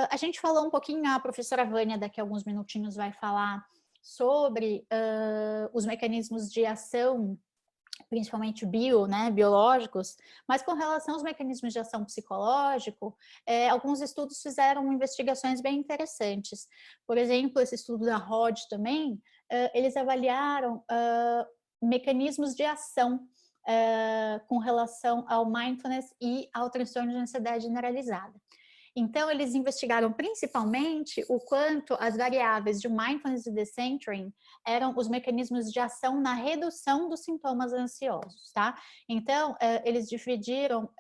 a gente falou um pouquinho, a professora Vânia daqui a alguns minutinhos vai falar sobre os mecanismos de ação, principalmente biológicos, mas com relação aos mecanismos de ação psicológico, alguns estudos fizeram investigações bem interessantes. Por exemplo, esse estudo da Rod também, eles avaliaram mecanismos de ação com relação ao mindfulness e ao transtorno de ansiedade generalizada. Então, eles investigaram principalmente o quanto as variáveis de mindfulness e decentering eram os mecanismos de ação na redução dos sintomas ansiosos, tá? Então, eles dividiram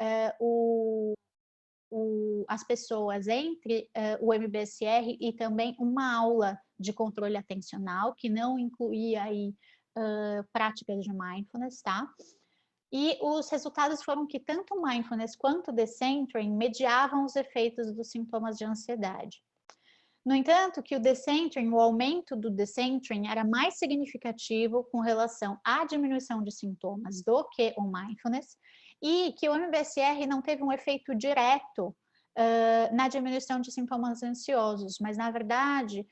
as pessoas entre o MBSR e também uma aula de controle atencional, que não incluía aí práticas de mindfulness, tá? E os resultados foram que tanto o mindfulness quanto o decentering mediavam os efeitos dos sintomas de ansiedade. No entanto, que o decentering, o aumento do decentering era mais significativo com relação à diminuição de sintomas do que o mindfulness, e que o MBSR não teve um efeito direto na diminuição de sintomas ansiosos, mas na verdade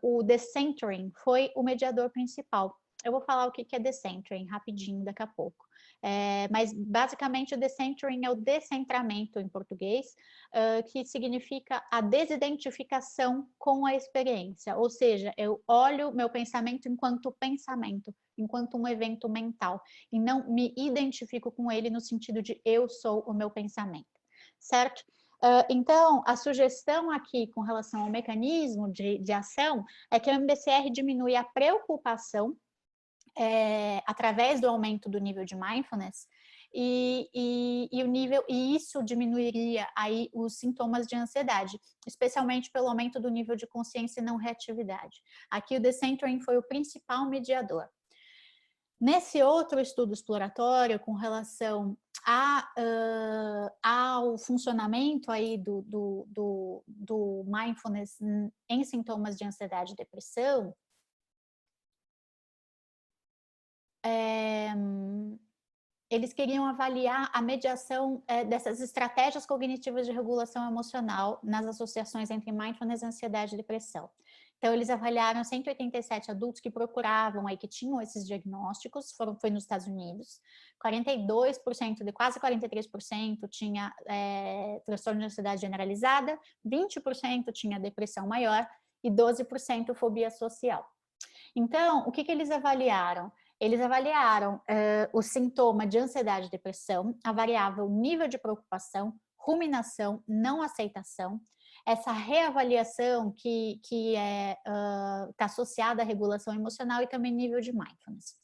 o decentering foi o mediador principal. Eu vou falar o que é decentering rapidinho daqui a pouco. Mas basicamente o decentering é o descentramento em português, que significa a desidentificação com a experiência, ou seja, eu olho meu pensamento, enquanto um evento mental, e não me identifico com ele no sentido de eu sou o meu pensamento, certo? Então, a sugestão aqui com relação ao mecanismo de ação é que o MBCR diminui a preocupação através do aumento do nível de mindfulness e isso diminuiria aí os sintomas de ansiedade, especialmente pelo aumento do nível de consciência e não reatividade. Aqui o decentering foi o principal mediador. Nesse outro estudo exploratório com relação ao funcionamento aí do mindfulness em sintomas de ansiedade e depressão, eles queriam avaliar a mediação dessas estratégias cognitivas de regulação emocional nas associações entre mindfulness, ansiedade e depressão. Então, eles avaliaram 187 adultos que procuravam, aí, que tinham esses diagnósticos, foi nos Estados Unidos, 42%, quase 43% tinha transtorno de ansiedade generalizada, 20% tinha depressão maior e 12% fobia social. Então, o que eles avaliaram? Eles avaliaram o sintoma de ansiedade e depressão, a variável nível de preocupação, ruminação, não aceitação, essa reavaliação que está associada à regulação emocional e também nível de mindfulness.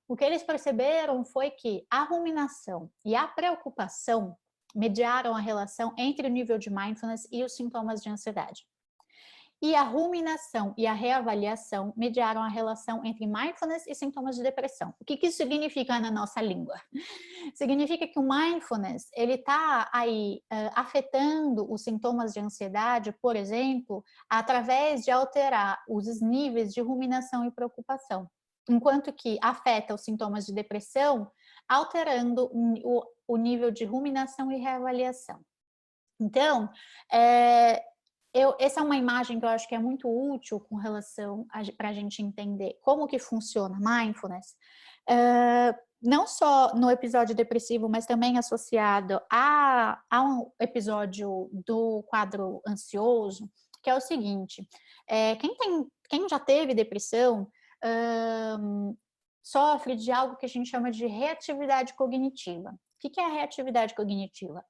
O que eles perceberam foi que a ruminação e a preocupação mediaram a relação entre o nível de mindfulness e os sintomas de ansiedade. E a ruminação e a reavaliação mediaram a relação entre mindfulness e sintomas de depressão. O que isso significa na nossa língua? Significa que o mindfulness, ele está aí afetando os sintomas de ansiedade, por exemplo, através de alterar os níveis de ruminação e preocupação, enquanto que afeta os sintomas de depressão, alterando o nível de ruminação e reavaliação. Então, essa é uma imagem que eu acho que é muito útil com relação para a gente entender como que funciona mindfulness, não só no episódio depressivo, mas também associado a um episódio do quadro ansioso, que é o seguinte, quem já teve depressão sofre de algo que a gente chama de reatividade cognitiva. O que é a reatividade cognitiva?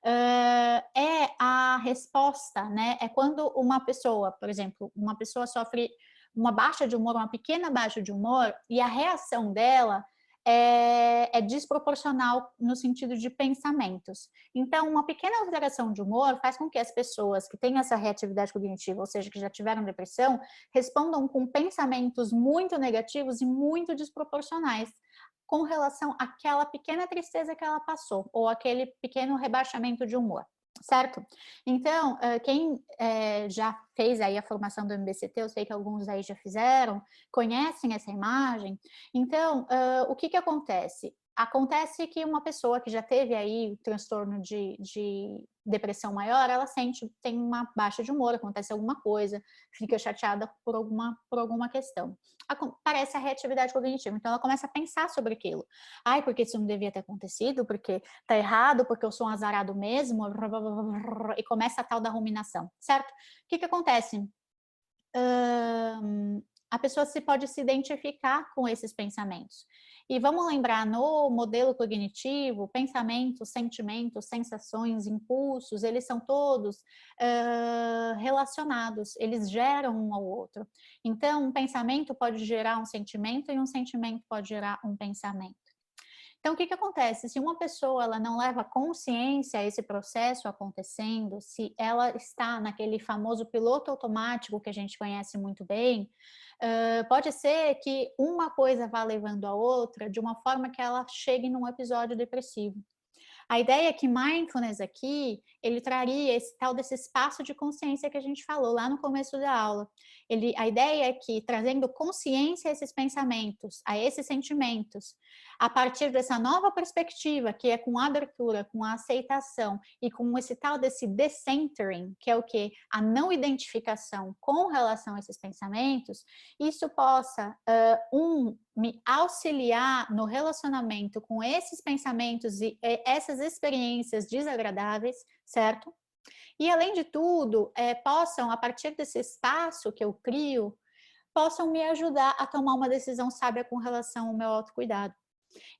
É a resposta, né? É quando uma pessoa, por exemplo, uma pessoa sofre uma baixa de humor, uma pequena baixa de humor, e a reação dela é desproporcional no sentido de pensamentos. Então, uma pequena alteração de humor faz com que as pessoas que têm essa reatividade cognitiva, ou seja, que já tiveram depressão, respondam com pensamentos muito negativos e muito desproporcionais com relação àquela pequena tristeza que ela passou, ou aquele pequeno rebaixamento de humor, certo? Então, quem já fez aí a formação do MBCT, eu sei que alguns aí já fizeram, conhecem essa imagem. Então, o que acontece? Acontece que uma pessoa que já teve aí transtorno de depressão maior, ela tem uma baixa de humor, acontece alguma coisa, fica chateada por alguma questão. Aparece a reatividade cognitiva, então ela começa a pensar sobre aquilo. Ai, porque isso não devia ter acontecido, porque tá errado, porque eu sou um azarado mesmo, e começa a tal da ruminação, certo? O que acontece? A pessoa pode se identificar com esses pensamentos. E vamos lembrar, no modelo cognitivo, pensamentos, sentimentos, sensações, impulsos, eles são todos relacionados, eles geram um ao outro. Então, um pensamento pode gerar um sentimento e um sentimento pode gerar um pensamento. Então, o que acontece? Se uma pessoa ela não leva consciência a esse processo acontecendo, se ela está naquele famoso piloto automático que a gente conhece muito bem, pode ser que uma coisa vá levando a outra de uma forma que ela chegue num episódio depressivo. A ideia é que mindfulness aqui, ele traria esse tal desse espaço de consciência que a gente falou lá no começo da aula. A ideia é que, trazendo consciência a esses pensamentos, a esses sentimentos, a partir dessa nova perspectiva, que é com a abertura, com a aceitação e com esse tal desse decentering, que é o quê? A não identificação com relação a esses pensamentos, isso possa, me auxiliar no relacionamento com esses pensamentos e essas experiências desagradáveis, certo? E, além de tudo, possam, a partir desse espaço que eu crio, possam me ajudar a tomar uma decisão sábia com relação ao meu autocuidado.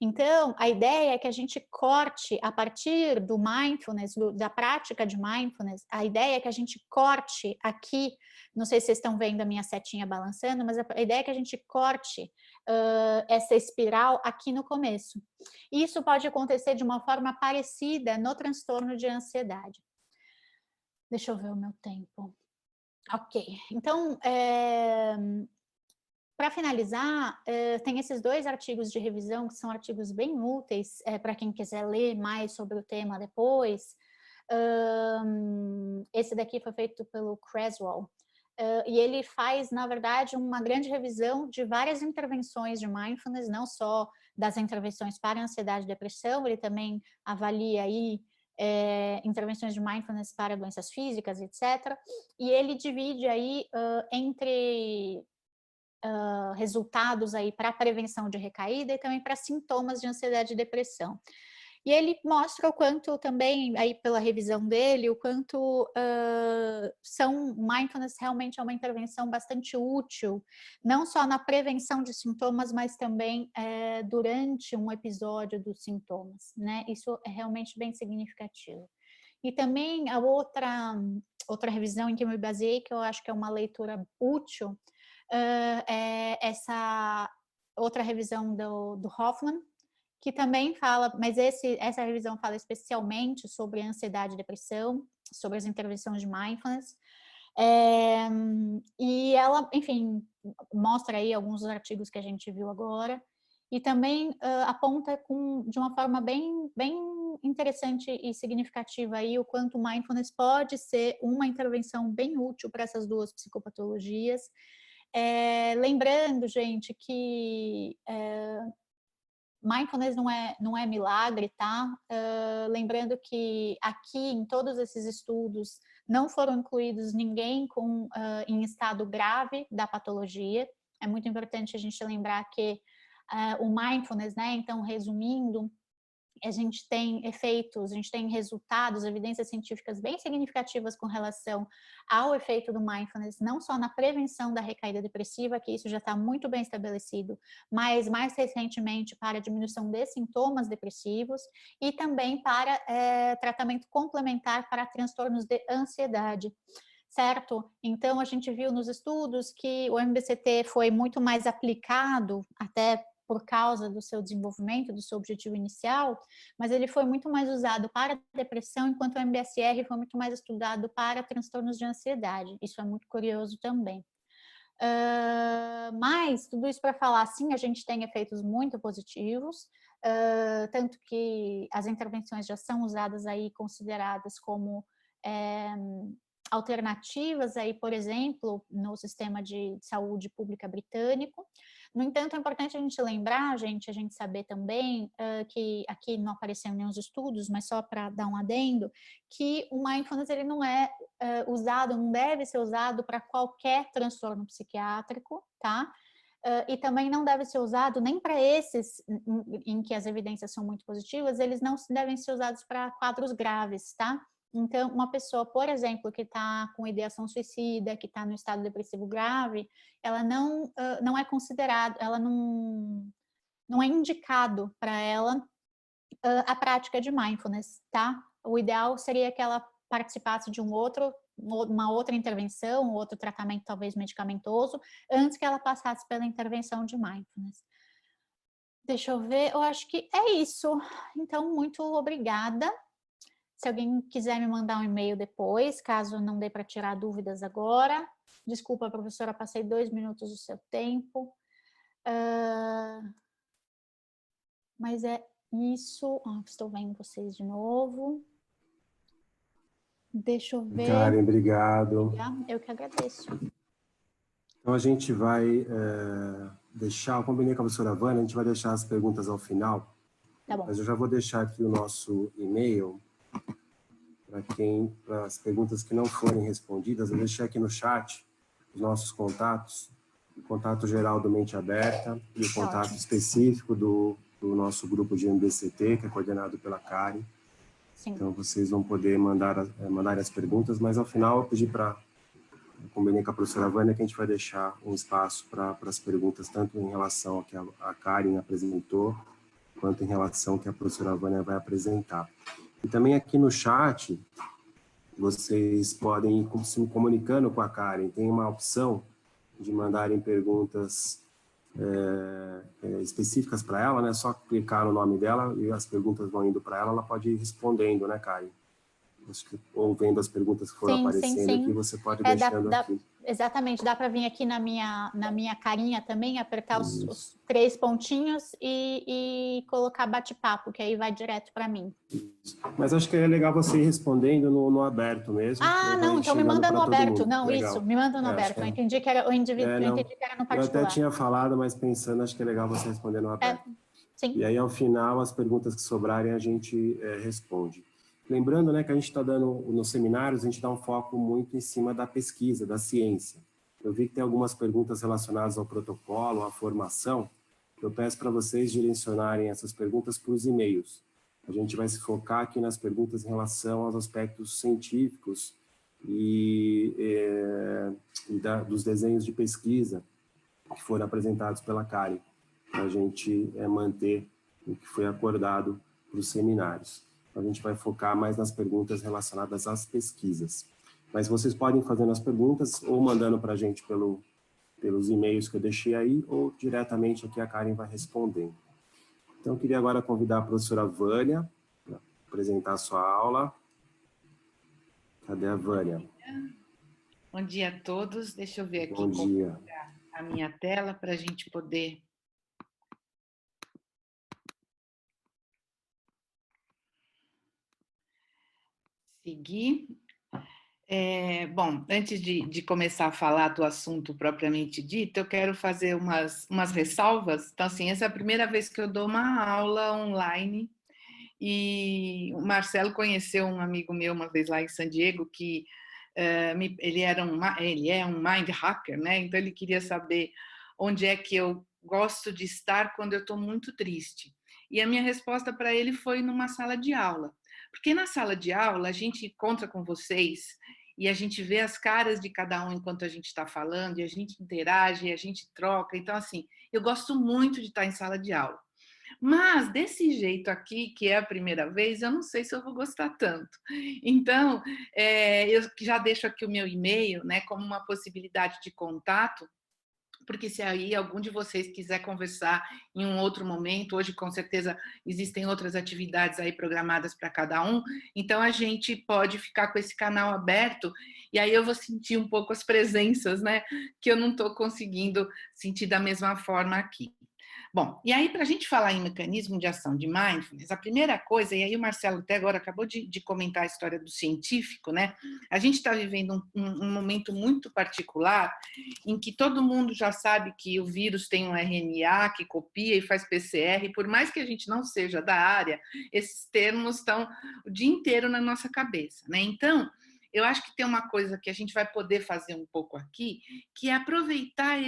Então, a ideia é que a gente corte, a partir do mindfulness, da prática de mindfulness, a ideia é que a gente corte aqui, não sei se vocês estão vendo a minha setinha balançando, mas a ideia é que a gente corte essa espiral aqui no começo. Isso pode acontecer de uma forma parecida no transtorno de ansiedade. Deixa eu ver o meu tempo. Ok, então, para finalizar, tem esses 2 artigos de revisão, que são artigos bem úteis para quem quiser ler mais sobre o tema depois. Esse daqui foi feito pelo Creswell, e ele faz, na verdade, uma grande revisão de várias intervenções de mindfulness, não só das intervenções para ansiedade e depressão, ele também avalia aí intervenções de mindfulness para doenças físicas, etc. E ele divide aí entre resultados aí para prevenção de recaída e também para sintomas de ansiedade e depressão. E ele mostra o quanto também, aí pela revisão dele, o quanto mindfulness realmente é uma intervenção bastante útil, não só na prevenção de sintomas, mas também durante um episódio dos sintomas, né? Isso é realmente bem significativo. E também a outra revisão em que eu me baseei, que eu acho que é uma leitura útil, é essa outra revisão do Hoffman, que também fala, mas essa revisão fala especialmente sobre ansiedade e depressão, sobre as intervenções de mindfulness, e ela, enfim, mostra aí alguns dos artigos que a gente viu agora, e também aponta de uma forma bem interessante e significativa aí o quanto mindfulness pode ser uma intervenção bem útil para essas 2 psicopatologias. Lembrando, gente, que mindfulness não é milagre, tá? Lembrando que aqui, em todos esses estudos, não foram incluídos ninguém em estado grave da patologia. É muito importante a gente lembrar que o mindfulness, né? Então, resumindo, a gente tem efeitos, a gente tem resultados, evidências científicas bem significativas com relação ao efeito do mindfulness, não só na prevenção da recaída depressiva, que isso já está muito bem estabelecido, mas mais recentemente para a diminuição de sintomas depressivos e também para tratamento complementar para transtornos de ansiedade. Certo? Então, a gente viu nos estudos que o MBCT foi muito mais aplicado, até por causa do seu desenvolvimento, do seu objetivo inicial, mas ele foi muito mais usado para depressão, enquanto o MBSR foi muito mais estudado para transtornos de ansiedade. Isso é muito curioso também. Mas, tudo isso para falar, sim, a gente tem efeitos muito positivos, tanto que as intervenções já são usadas aí, consideradas como alternativas aí, por exemplo, no sistema de saúde pública britânico. No entanto, é importante a gente lembrar, a gente saber também que aqui não apareceram nenhum estudos, mas só para dar um adendo, que o mindfulness ele não é usado, não deve ser usado para qualquer transtorno psiquiátrico, tá? E também não deve ser usado nem para esses em que as evidências são muito positivas, eles não devem ser usados para quadros graves, tá? Então, uma pessoa, por exemplo, que está com ideação suicida, que está no estado depressivo grave, ela não é considerada, ela não é indicado para ela a prática de mindfulness, tá? O ideal seria que ela participasse de uma outra intervenção, outro tratamento talvez medicamentoso, antes que ela passasse pela intervenção de mindfulness. Deixa eu ver, eu acho que é isso. Então, muito obrigada. Se alguém quiser me mandar um e-mail depois, caso não dê para tirar dúvidas agora. Desculpa, professora, passei 2 minutos do seu tempo. Mas é isso. Estou vendo vocês de novo. Deixa eu ver. Karen, obrigado. Eu que agradeço. Então, a gente vai deixar, eu combinei com a professora Vânia, a gente vai deixar as perguntas ao final. Tá bom. Mas eu já vou deixar aqui o nosso e-mail para as perguntas que não forem respondidas. Eu deixei aqui no chat os nossos contatos, o contato geral do Mente Aberta e o contato específico do nosso grupo de MBCT, que é coordenado pela Karen. Sim. Então, vocês vão poder mandar as perguntas, mas ao final eu pedi combinei com a professora Vânia que a gente vai deixar um espaço para as perguntas, tanto em relação ao que a Karen apresentou, quanto em relação ao que a professora Vânia vai apresentar. E também aqui no chat, vocês podem ir se comunicando com a Karen. Tem uma opção de mandarem perguntas específicas para ela, né? Só clicar no nome dela e as perguntas vão indo para ela, ela pode ir respondendo, né, Karen? Ou vendo as perguntas que foram aparecendo aqui, você pode ir deixando aqui. Exatamente, dá para vir aqui na minha carinha também, apertar os 3 pontinhos e colocar bate-papo, que aí vai direto para mim. Isso. Mas acho que é legal você ir respondendo no aberto mesmo. Não, então me manda no aberto. Não, legal. Isso, me manda no aberto. Eu entendi que era no particular. Eu até tinha falado, mas pensando, acho que é legal você responder no aberto. Sim. E aí, ao final, as perguntas que sobrarem, a gente responde. Lembrando, né, que a gente está dando, nos seminários, a gente dá um foco muito em cima da pesquisa, da ciência. Eu vi que tem algumas perguntas relacionadas ao protocolo, à formação. Eu peço para vocês direcionarem essas perguntas para os e-mails. A gente vai se focar aqui nas perguntas em relação aos aspectos científicos dos desenhos de pesquisa que foram apresentados pela Karen, para a gente manter o que foi acordado para os seminários. A gente vai focar mais nas perguntas relacionadas às pesquisas. Mas vocês podem fazer as perguntas ou mandando para a gente pelos e-mails que eu deixei aí, ou diretamente aqui a Karen vai respondendo. Então, eu queria agora convidar a professora Vânia para apresentar a sua aula. Cadê a Vânia? Bom dia a todos. Deixa eu ver aqui Bom dia. A minha tela para a gente poder... seguir. Bom, antes de começar a falar do assunto propriamente dito, eu quero fazer umas ressalvas. Então, assim, essa é a primeira vez que eu dou uma aula online e o Marcelo conheceu um amigo meu uma vez lá em San Diego que ele é um mind hacker, né? Então ele queria saber onde é que eu gosto de estar quando eu estou muito triste. E a minha resposta para ele foi numa sala de aula. Porque na sala de aula a gente encontra com vocês e a gente vê as caras de cada um enquanto a gente está falando, e a gente interage, e a gente troca. Então, assim, eu gosto muito de estar em sala de aula. Mas desse jeito aqui, que é a primeira vez, eu não sei se eu vou gostar tanto. Então, eu já deixo aqui o meu e-mail, né, como uma possibilidade de contato, porque se aí algum de vocês quiser conversar em um outro momento, hoje com certeza existem outras atividades aí programadas para cada um, então a gente pode ficar com esse canal aberto e aí eu vou sentir um pouco as presenças, né, que eu não estou conseguindo sentir da mesma forma aqui. Bom, e aí para a gente falar em mecanismo de ação de mindfulness, a primeira coisa, e aí o Marcelo até agora acabou de comentar a história do científico, né? A gente está vivendo um momento muito particular em que todo mundo já sabe que o vírus tem um RNA que copia e faz PCR, e por mais que a gente não seja da área, esses termos estão o dia inteiro na nossa cabeça, né? Então, eu acho que tem uma coisa que a gente vai poder fazer um pouco aqui, que é aproveitar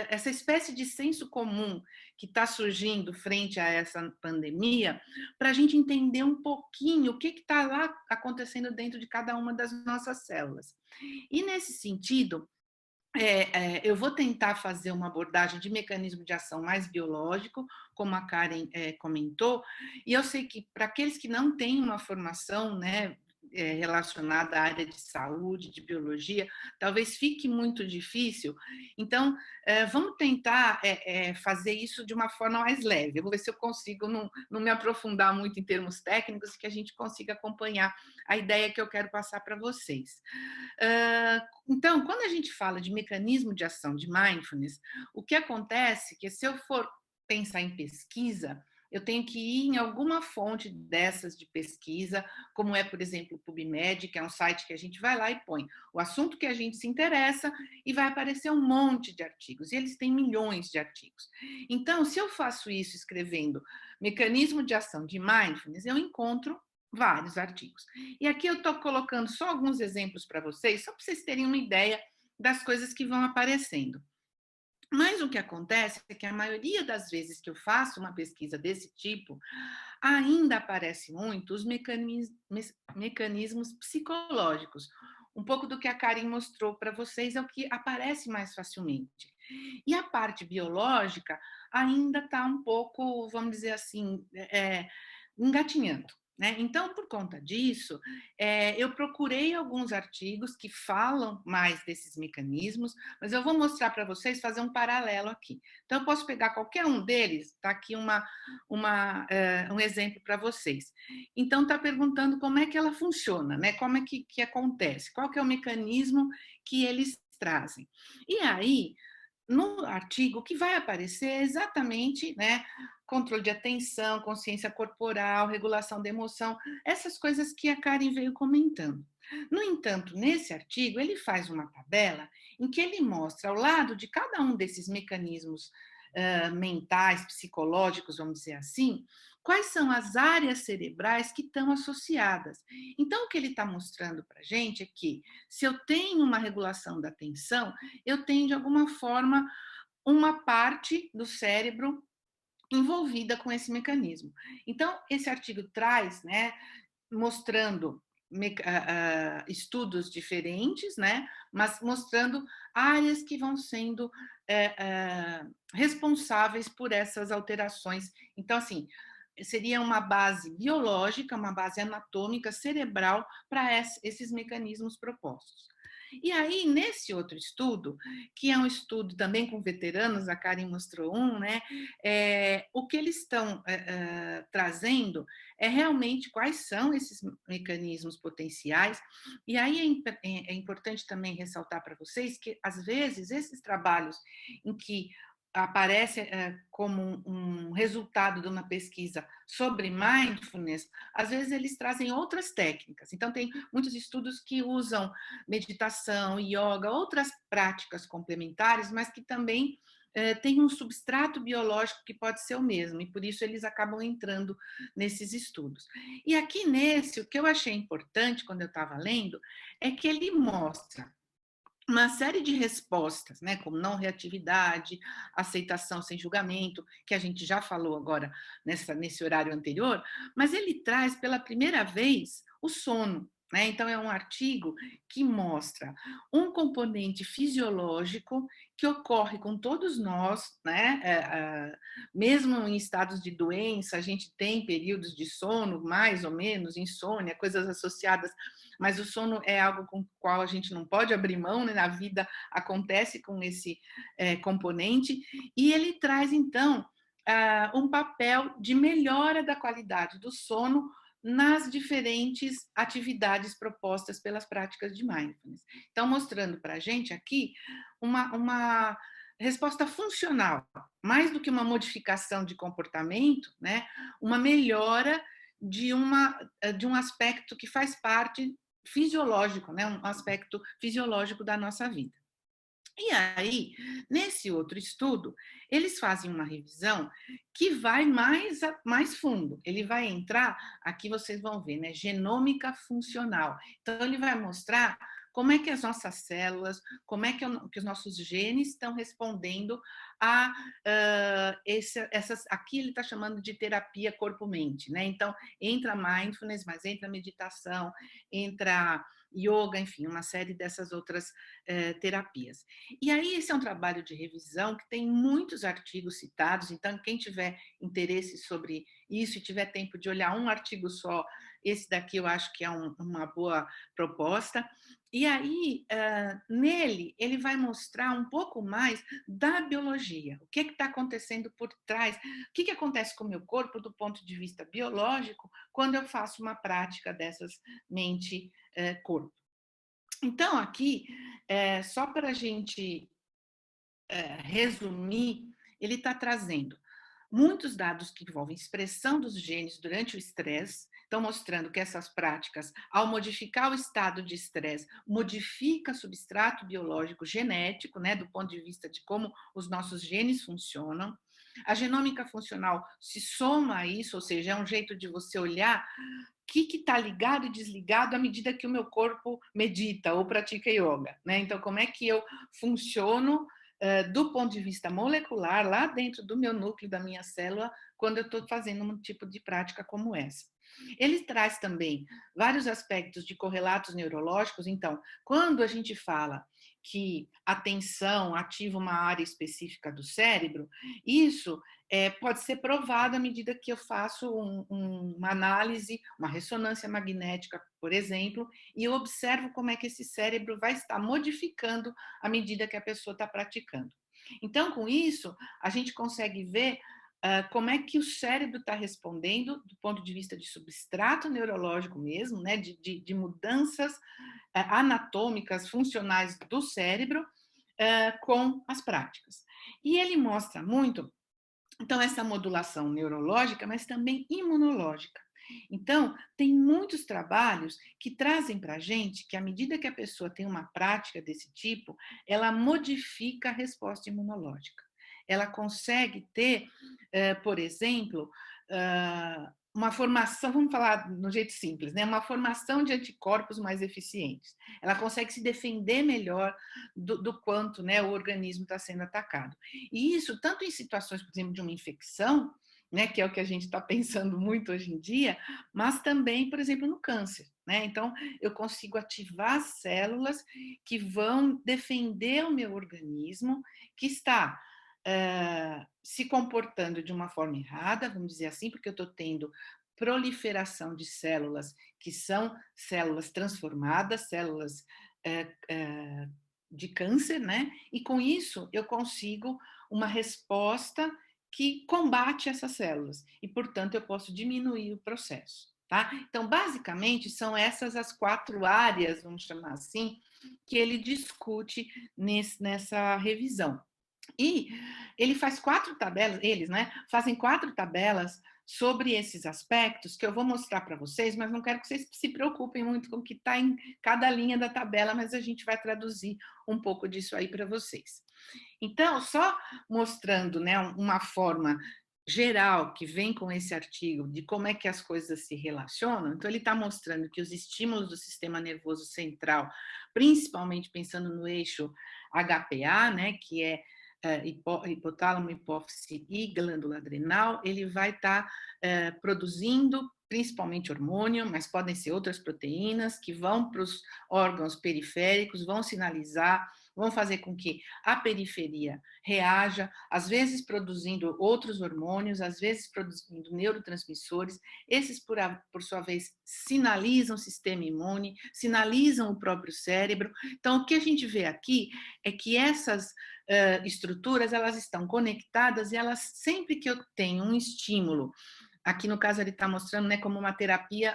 essa espécie de senso comum que está surgindo frente a essa pandemia, para a gente entender um pouquinho o que está lá acontecendo dentro de cada uma das nossas células. E nesse sentido, eu vou tentar fazer uma abordagem de mecanismo de ação mais biológico, como a Karen comentou, e eu sei que para aqueles que não têm uma formação, né, relacionada à área de saúde, de biologia, talvez fique muito difícil. Então, vamos tentar fazer isso de uma forma mais leve. Eu vou ver se eu consigo não me aprofundar muito em termos técnicos, que a gente consiga acompanhar a ideia que eu quero passar para vocês. Então, quando a gente fala de mecanismo de ação de mindfulness, o que acontece é que se eu for pensar em pesquisa, eu tenho que ir em alguma fonte dessas de pesquisa, como é, por exemplo, o PubMed, que é um site que a gente vai lá e põe o assunto que a gente se interessa e vai aparecer um monte de artigos, e eles têm milhões de artigos. Então, se eu faço isso escrevendo mecanismo de ação de mindfulness, eu encontro vários artigos. E aqui eu estou colocando só alguns exemplos para vocês, só para vocês terem uma ideia das coisas que vão aparecendo. Mas o que acontece é que a maioria das vezes que eu faço uma pesquisa desse tipo, ainda aparece muito os mecanismos psicológicos. Um pouco do que a Karen mostrou para vocês é o que aparece mais facilmente. E a parte biológica ainda está um pouco, vamos dizer assim, engatinhando. Né? Então, por conta disso, eu procurei alguns artigos que falam mais desses mecanismos, mas eu vou mostrar para vocês, fazer um paralelo aqui. Então, eu posso pegar qualquer um deles, está aqui um exemplo para vocês. Então, está perguntando como é que ela funciona, né? Como é que acontece, qual que é o mecanismo que eles trazem. E aí, no artigo, o que vai aparecer é exatamente, né, controle de atenção, consciência corporal, regulação da emoção, essas coisas que a Karen veio comentando. No entanto, nesse artigo, ele faz uma tabela em que ele mostra ao lado de cada um desses mecanismos mentais, psicológicos, vamos dizer assim, quais são as áreas cerebrais que estão associadas. Então, o que ele está mostrando para a gente é que, se eu tenho uma regulação da atenção, eu tenho, de alguma forma, uma parte do cérebro envolvida com esse mecanismo. Então, esse artigo traz, né, mostrando estudos diferentes, né, mas mostrando áreas que vão sendo responsáveis por essas alterações. Então, assim, seria uma base biológica, uma base anatômica, cerebral para esses mecanismos propostos. E aí, nesse outro estudo, que é um estudo também com veteranos, a Karen mostrou um, né? O que eles estão trazendo é realmente quais são esses mecanismos potenciais. E aí é importante também ressaltar para vocês que, às vezes, esses trabalhos em que aparece como um resultado de uma pesquisa sobre mindfulness, às vezes eles trazem outras técnicas. Então, tem muitos estudos que usam meditação, yoga, outras práticas complementares, mas que também tem um substrato biológico que pode ser o mesmo, e por isso eles acabam entrando nesses estudos. E aqui nesse, o que eu achei importante quando eu estava lendo, é que ele mostra uma série de respostas, né, como não reatividade, aceitação sem julgamento, que a gente já falou agora nesse horário anterior, mas ele traz pela primeira vez o sono. Né? Então, é um artigo que mostra um componente fisiológico que ocorre com todos nós, né? Mesmo em estados de doença, a gente tem períodos de sono, mais ou menos, insônia, coisas associadas, mas o sono é algo com o qual a gente não pode abrir mão, né? Na vida acontece com esse componente, e ele traz, então, um papel de melhora da qualidade do sono nas diferentes atividades propostas pelas práticas de mindfulness. Então, mostrando para a gente aqui uma resposta funcional, mais do que uma modificação de comportamento, né? Uma melhora de um aspecto que faz parte fisiológico, né? Um aspecto fisiológico da nossa vida. E aí, nesse outro estudo, eles fazem uma revisão que vai mais fundo. Ele vai entrar, aqui vocês vão ver, né? Genômica funcional. Então, ele vai mostrar como é que as nossas células, como é que os nossos genes estão respondendo a aqui ele está chamando de terapia corpo-mente, né? Então, entra mindfulness, mas entra meditação, entra yoga, enfim, uma série dessas outras terapias. E aí, esse é um trabalho de revisão que tem muitos artigos citados, então, quem tiver interesse sobre isso e tiver tempo de olhar um artigo só, esse daqui eu acho que é uma boa proposta. E aí, nele, ele vai mostrar um pouco mais da biologia, o que está acontecendo por trás, o que acontece com o meu corpo do ponto de vista biológico quando eu faço uma prática dessas mente-corpo. Então, aqui, só para a gente resumir, ele está trazendo muitos dados que envolvem expressão dos genes durante o estresse, estão mostrando que essas práticas, ao modificar o estado de estresse, modifica o substrato biológico genético, né, do ponto de vista de como os nossos genes funcionam. A genômica funcional se soma a isso, ou seja, é um jeito de você olhar o que está ligado e desligado à medida que o meu corpo medita ou pratica yoga, né? Então, como é que eu funciono do ponto de vista molecular, lá dentro do meu núcleo, da minha célula, quando eu estou fazendo um tipo de prática como essa. Ele traz também vários aspectos de correlatos neurológicos. Então, quando a gente fala que a atenção ativa uma área específica do cérebro, isso pode ser provado à medida que eu faço uma análise, uma ressonância magnética, por exemplo, e eu observo como é que esse cérebro vai estar modificando à medida que a pessoa está praticando. Então, com isso, a gente consegue ver como é que o cérebro está respondendo do ponto de vista de substrato neurológico mesmo, né, de mudanças anatômicas, funcionais do cérebro com as práticas. E ele mostra muito, então, essa modulação neurológica, mas também imunológica. Então, tem muitos trabalhos que trazem para a gente que, à medida que a pessoa tem uma prática desse tipo, ela modifica a resposta imunológica. Ela consegue ter, por exemplo, uma formação, vamos falar no jeito simples, né? Uma formação de anticorpos mais eficientes. Ela consegue se defender melhor do quanto, né, o organismo está sendo atacado. E isso, tanto em situações, por exemplo, de uma infecção, né, que é o que a gente está pensando muito hoje em dia, mas também, por exemplo, no câncer. Né? Então, eu consigo ativar células que vão defender o meu organismo, que está se comportando de uma forma errada, vamos dizer assim, porque eu estou tendo proliferação de células que são células transformadas, células de câncer, né? E com isso eu consigo uma resposta que combate essas células e, portanto, eu posso diminuir o processo, tá? Então, basicamente, são essas as 4 áreas, vamos chamar assim, que ele discute nessa revisão. E ele faz 4 tabelas, eles, né, fazem 4 tabelas sobre esses aspectos que eu vou mostrar para vocês, mas não quero que vocês se preocupem muito com o que está em cada linha da tabela, mas a gente vai traduzir um pouco disso aí para vocês. Então, só mostrando, né, uma forma geral que vem com esse artigo de como é que as coisas se relacionam, então ele está mostrando que os estímulos do sistema nervoso central, principalmente pensando no eixo HPA, né, que é hipotálamo, hipófise e glândula adrenal, ele vai estar produzindo principalmente hormônio, mas podem ser outras proteínas que vão para os órgãos periféricos, vão sinalizar, vão fazer com que a periferia reaja, às vezes produzindo outros hormônios, às vezes produzindo neurotransmissores. Esses, por sua vez, sinalizam o sistema imune, sinalizam o próprio cérebro. Então, o que a gente vê aqui é que essas estruturas, elas estão conectadas e elas, sempre que eu tenho um estímulo, aqui no caso ele está mostrando, né, como uma terapia,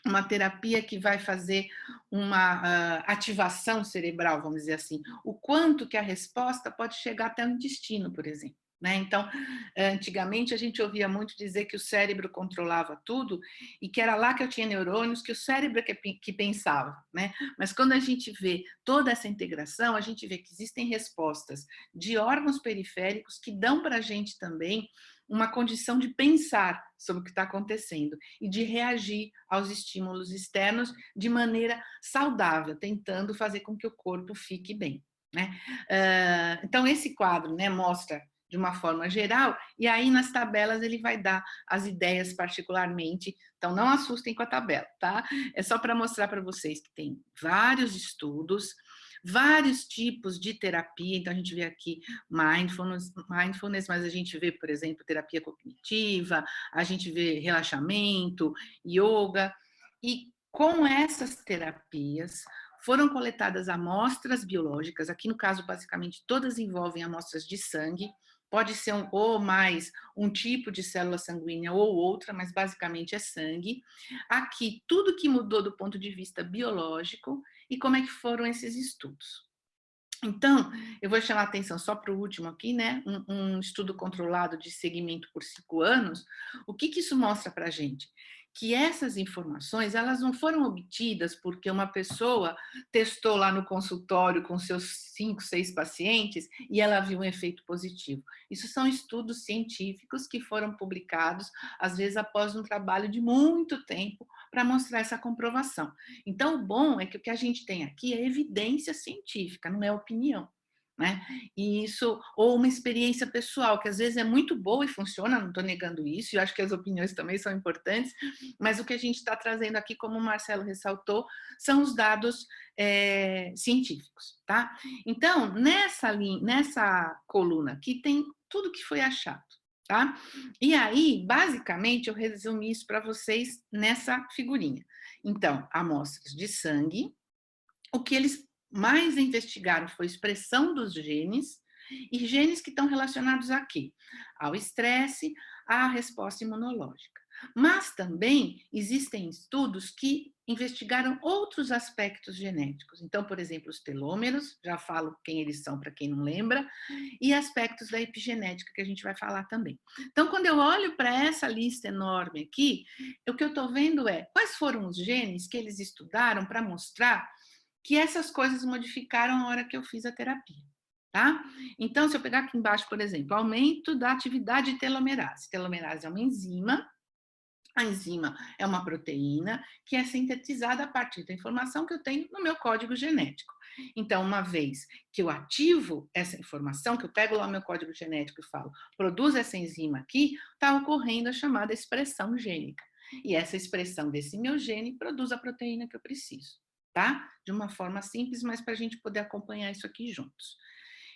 uma terapia que vai fazer uma ativação cerebral, vamos dizer assim, o quanto que a resposta pode chegar até o intestino, por exemplo. Né? Então, antigamente a gente ouvia muito dizer que o cérebro controlava tudo e que era lá que eu tinha neurônios, que o cérebro que pensava. Né? Mas quando a gente vê toda essa integração, a gente vê que existem respostas de órgãos periféricos que dão para a gente também uma condição de pensar sobre o que está acontecendo e de reagir aos estímulos externos de maneira saudável, tentando fazer com que o corpo fique bem. Né? Então, esse quadro, né, mostra de uma forma geral, e aí nas tabelas ele vai dar as ideias particularmente, então não assustem com a tabela, tá? É só para mostrar para vocês que tem vários estudos, vários tipos de terapia, então a gente vê aqui mindfulness, mas a gente vê, por exemplo, terapia cognitiva, a gente vê relaxamento, yoga, e com essas terapias foram coletadas amostras biológicas, aqui no caso basicamente todas envolvem amostras de sangue, pode ser ou mais um tipo de célula sanguínea ou outra, mas basicamente é sangue. Aqui, tudo que mudou do ponto de vista biológico e como é que foram esses estudos. Então, eu vou chamar a atenção só para o último aqui, né? Um estudo controlado de seguimento por 5 anos. O que isso mostra para a gente? Que essas informações, elas não foram obtidas porque uma pessoa testou lá no consultório com seus 5, 6 pacientes e ela viu um efeito positivo. Isso são estudos científicos que foram publicados, às vezes após um trabalho de muito tempo, para mostrar essa comprovação. Então, o bom é que o que a gente tem aqui é evidência científica, não é opinião. Né? E isso, ou uma experiência pessoal, que às vezes é muito boa e funciona, não estou negando isso, e eu acho que as opiniões também são importantes, mas o que a gente está trazendo aqui, como o Marcelo ressaltou, são os dados científicos. Tá? Então, nessa coluna aqui tem tudo que foi achado. Tá? E aí, basicamente, eu resumi isso para vocês nessa figurinha. Então, amostras de sangue, o que eles mais investigaram foi a expressão dos genes, e genes que estão relacionados a quê? Ao estresse, à resposta imunológica. Mas também existem estudos que investigaram outros aspectos genéticos. Então, por exemplo, os telômeros, já falo quem eles são para quem não lembra, e aspectos da epigenética, que a gente vai falar também. Então, quando eu olho para essa lista enorme aqui, o que eu estou vendo é quais foram os genes que eles estudaram para mostrar que essas coisas modificaram a hora que eu fiz a terapia. Tá? Então, se eu pegar aqui embaixo, por exemplo, aumento da atividade de telomerase. Telomerase é uma enzima. A enzima é uma proteína que é sintetizada a partir da informação que eu tenho no meu código genético. Então, uma vez que eu ativo essa informação, que eu pego lá o meu código genético e falo, produz essa enzima aqui, está ocorrendo a chamada expressão gênica. E essa expressão desse meu gene produz a proteína que eu preciso, tá? De uma forma simples, mas para a gente poder acompanhar isso aqui juntos.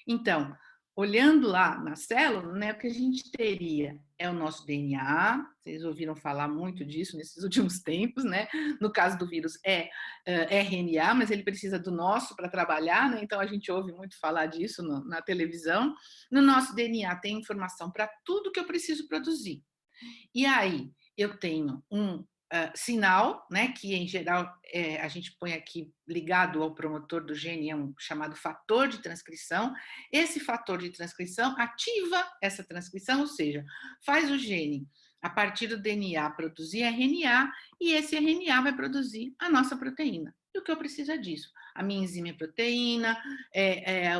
Então, olhando lá na célula, né, o que a gente teria é o nosso DNA, vocês ouviram falar muito disso nesses últimos tempos, né? No caso do vírus é RNA, mas ele precisa do nosso para trabalhar, né? Então a gente ouve muito falar disso na televisão. No nosso DNA tem informação para tudo que eu preciso produzir. E aí eu tenho sinal, né, que em geral a gente põe aqui ligado ao promotor do gene, é um chamado fator de transcrição. Esse fator de transcrição ativa essa transcrição, ou seja, faz o gene, a partir do DNA, produzir RNA, e esse RNA vai produzir a nossa proteína. E o que eu preciso é disso. A minha enzima é proteína,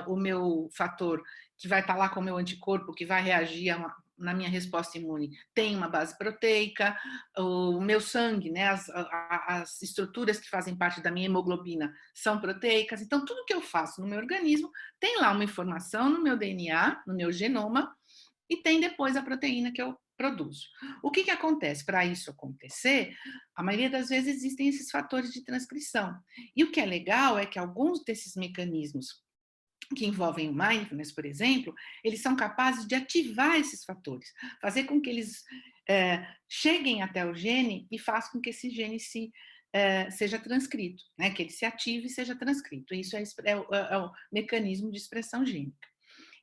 o meu fator que vai estar lá com o meu anticorpo, que vai reagir na minha resposta imune, tem uma base proteica, o meu sangue, né, as estruturas que fazem parte da minha hemoglobina são proteicas. Então, tudo que eu faço no meu organismo tem lá uma informação no meu DNA, no meu genoma, e tem depois a proteína que eu produzo. O que acontece? Para isso acontecer, a maioria das vezes existem esses fatores de transcrição. E o que é legal é que alguns desses mecanismos que envolvem o mindfulness, por exemplo, eles são capazes de ativar esses fatores, fazer com que eles cheguem até o gene e façam com que esse gene seja transcrito, né? Que ele se ative e seja transcrito. Isso é o mecanismo de expressão gênica.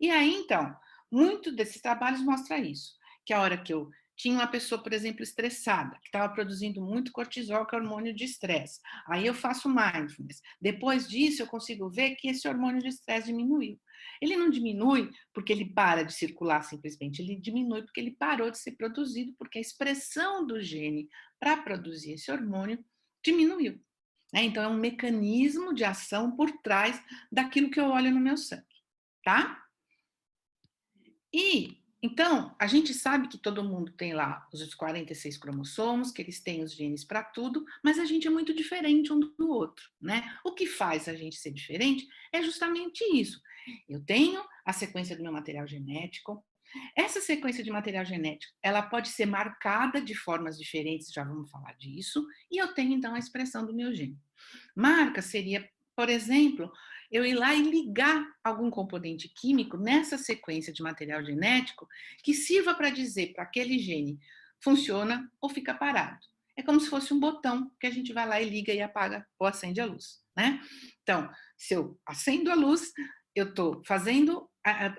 E aí, então, muito desses trabalhos mostra isso, que a hora que eu tinha uma pessoa, por exemplo, estressada, que estava produzindo muito cortisol, que é hormônio de estresse. Aí eu faço mindfulness. Depois disso, eu consigo ver que esse hormônio de estresse diminuiu. Ele não diminui porque ele para de circular simplesmente, ele diminui porque ele parou de ser produzido, porque a expressão do gene para produzir esse hormônio diminuiu. Então, é um mecanismo de ação por trás daquilo que eu olho no meu sangue, tá? E, então, a gente sabe que todo mundo tem lá os 46 cromossomos, que eles têm os genes para tudo, mas a gente é muito diferente um do outro, né? O que faz a gente ser diferente é justamente isso. Eu tenho a sequência do meu material genético. Essa sequência de material genético, ela pode ser marcada de formas diferentes, já vamos falar disso, e eu tenho, então, a expressão do meu gene. Marca seria, por exemplo, eu ir lá e ligar algum componente químico nessa sequência de material genético que sirva para dizer para aquele gene funciona ou fica parado. É como se fosse um botão que a gente vai lá e liga e apaga ou acende a luz, né? Então, se eu acendo a luz, eu estou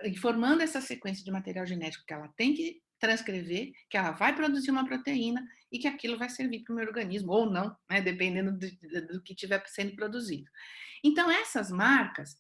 informando essa sequência de material genético que ela tem que transcrever, que ela vai produzir uma proteína e que aquilo vai servir para o meu organismo, ou não, né? Dependendo do que estiver sendo produzido. Então, essas marcas,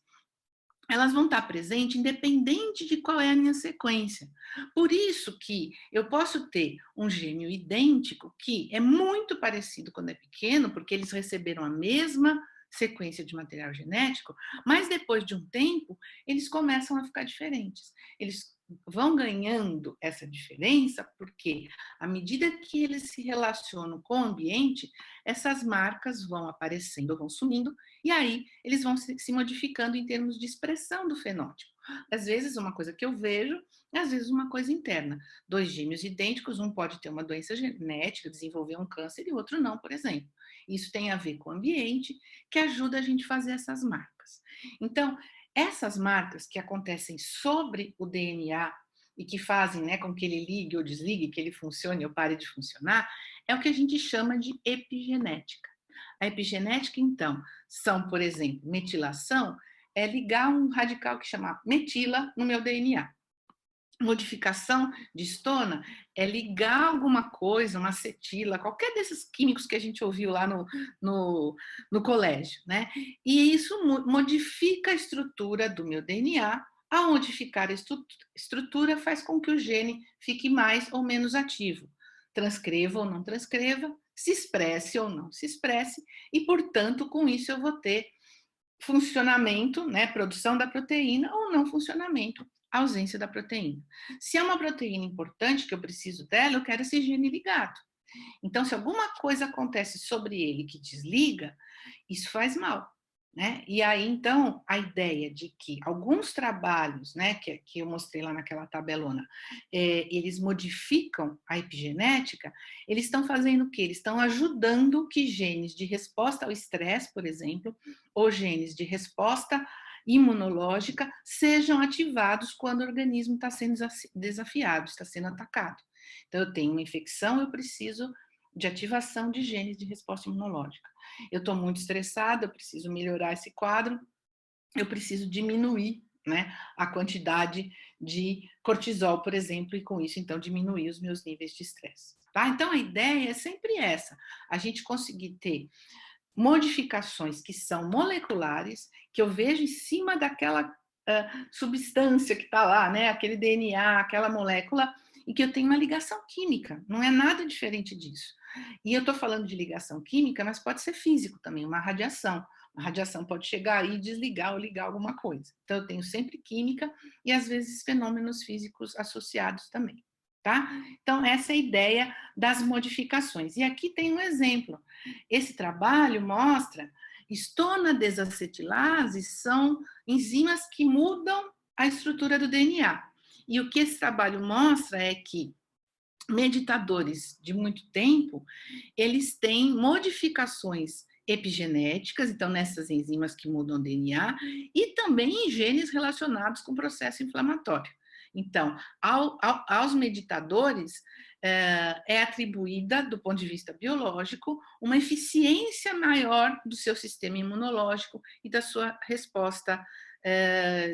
elas vão estar presentes independente de qual é a minha sequência. Por isso que eu posso ter um gêmeo idêntico que é muito parecido quando é pequeno, porque eles receberam a mesma sequência de material genético, mas depois de um tempo, eles começam a ficar diferentes. Eles vão ganhando essa diferença porque, à medida que eles se relacionam com o ambiente, essas marcas vão aparecendo, vão sumindo, e aí eles vão se modificando em termos de expressão do fenótipo. Às vezes uma coisa que eu vejo, às vezes uma coisa interna. Dois gêmeos idênticos, um pode ter uma doença genética, desenvolver um câncer e o outro não, por exemplo. Isso tem a ver com o ambiente, que ajuda a gente a fazer essas marcas. Então, essas marcas que acontecem sobre o DNA e que fazem, né, com que ele ligue ou desligue, que ele funcione ou pare de funcionar, é o que a gente chama de epigenética. A epigenética, então, são, por exemplo, metilação, é ligar um radical que chama metila no meu DNA. Modificação de histona é ligar alguma coisa, uma acetila, qualquer desses químicos que a gente ouviu lá no colégio, né? E isso modifica a estrutura do meu DNA. Ao modificar a estrutura, faz com que o gene fique mais ou menos ativo. Transcreva ou não transcreva, se expresse ou não se expresse, e, portanto, com isso eu vou ter funcionamento, né, produção da proteína ou não funcionamento, ausência da proteína. Se é uma proteína importante que eu preciso dela, eu quero esse gene ligado. Então, se alguma coisa acontece sobre ele que desliga, isso faz mal, né? E aí, então, a ideia de que alguns trabalhos, né, que eu mostrei lá naquela tabelona, eles modificam a epigenética, eles estão fazendo o quê? Eles estão ajudando que genes de resposta ao estresse, por exemplo, ou genes de resposta imunológica sejam ativados quando o organismo está sendo desafiado, está sendo atacado. Então, eu tenho uma infecção, eu preciso de ativação de genes de resposta imunológica. Eu estou muito estressada, eu preciso melhorar esse quadro, eu preciso diminuir né, a quantidade de cortisol, por exemplo, e com isso, então, diminuir os meus níveis de estresse. Tá? Então, a ideia é sempre essa, a gente conseguir ter modificações que são moleculares, que eu vejo em cima daquela substância que está lá, né, aquele DNA, aquela molécula, e que eu tenho uma ligação química, não é nada diferente disso. E eu estou falando de ligação química, mas pode ser físico também, uma radiação. A radiação pode chegar aí e desligar ou ligar alguma coisa. Então, eu tenho sempre química e, às vezes, fenômenos físicos associados também. Tá? Então, essa é a ideia das modificações. E aqui tem um exemplo. Esse trabalho mostra histona desacetilase são enzimas que mudam a estrutura do DNA. E o que esse trabalho mostra é que meditadores de muito tempo, eles têm modificações epigenéticas, então nessas enzimas que mudam o DNA, e também em genes relacionados com o processo inflamatório. Então, aos meditadores, é atribuída, do ponto de vista biológico, uma eficiência maior do seu sistema imunológico e da sua resposta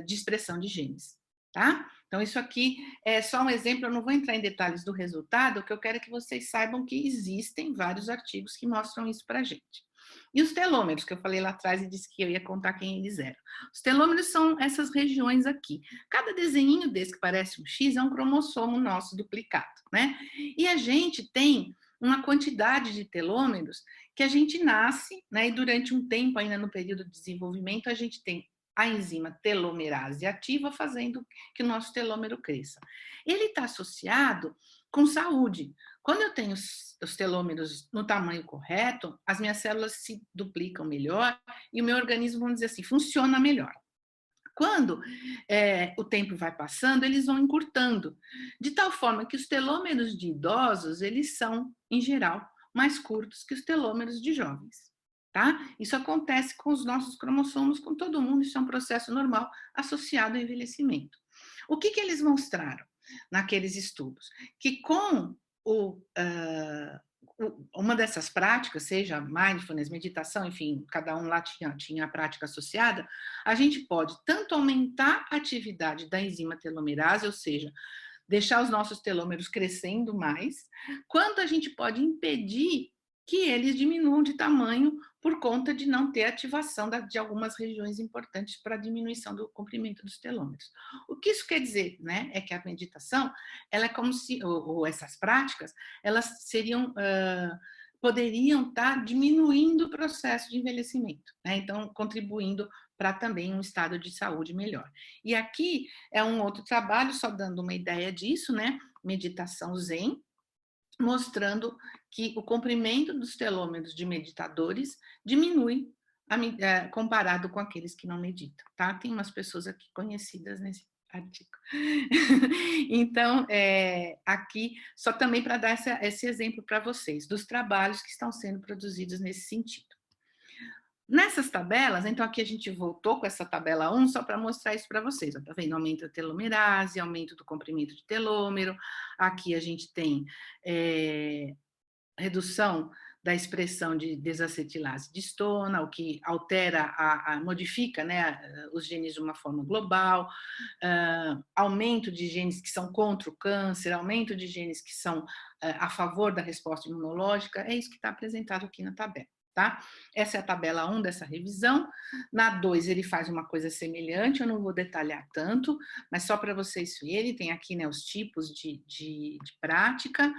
de expressão de genes. Tá? Então, isso aqui é só um exemplo, eu não vou entrar em detalhes do resultado, o que eu quero é que vocês saibam que existem vários artigos que mostram isso para a gente. E os telômeros, que eu falei lá atrás e disse que eu ia contar quem eles eram. Os telômeros são essas regiões aqui. Cada desenhinho desse que parece um X é um cromossomo nosso duplicado, né? E a gente tem uma quantidade de telômeros que a gente nasce, né? E durante um tempo, ainda no período de desenvolvimento, a gente tem a enzima telomerase ativa, fazendo que o nosso telômero cresça. Ele está associado com saúde. Quando eu tenho os telômeros no tamanho correto, as minhas células se duplicam melhor e o meu organismo, vamos dizer assim, funciona melhor. Quando o tempo vai passando, eles vão encurtando, de tal forma que os telômeros de idosos, eles são, em geral, mais curtos que os telômeros de jovens. Tá? Isso acontece com os nossos cromossomos, com todo mundo, isso é um processo normal associado ao envelhecimento. O que eles mostraram naqueles estudos? Que com uma dessas práticas, seja mindfulness, meditação, enfim, cada um lá tinha a prática associada, a gente pode tanto aumentar a atividade da enzima telomerase, ou seja, deixar os nossos telômeros crescendo mais, quanto a gente pode impedir que eles diminuam de tamanho por conta de não ter ativação de algumas regiões importantes para a diminuição do comprimento dos telômeros. O que isso quer dizer, né? É que a meditação, ela é como se, ou essas práticas, elas seriam, poderiam estar diminuindo o processo de envelhecimento, né? Então, contribuindo para também um estado de saúde melhor. E aqui é um outro trabalho, só dando uma ideia disso, né? Meditação Zen, mostrando que o comprimento dos telômeros de meditadores diminui comparado com aqueles que não meditam, tá? Tem umas pessoas aqui conhecidas nesse artigo. Então, aqui, só também para dar esse exemplo para vocês, dos trabalhos que estão sendo produzidos nesse sentido. Nessas tabelas, então aqui a gente voltou com essa tabela 1 só para mostrar isso para vocês. Tá vendo? Aumento da telomerase, aumento do comprimento de telômero. Aqui a gente tem redução da expressão de desacetilase de histona, o que altera, modifica, né, os genes de uma forma global, aumento de genes que são contra o câncer, aumento de genes que são a favor da resposta imunológica, é isso que está apresentado aqui na tabela. Tá? Essa é a tabela 1 dessa revisão. Na 2 ele faz uma coisa semelhante, eu não vou detalhar tanto, mas só para vocês verem, tem aqui, né, os tipos de prática,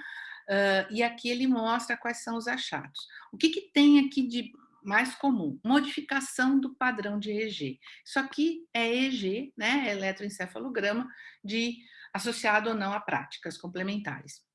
e aqui ele mostra quais são os achados. O que tem aqui de mais comum? Modificação do padrão de EEG. Isso aqui é EEG, né, eletroencefalograma, associado ou não a práticas complementares.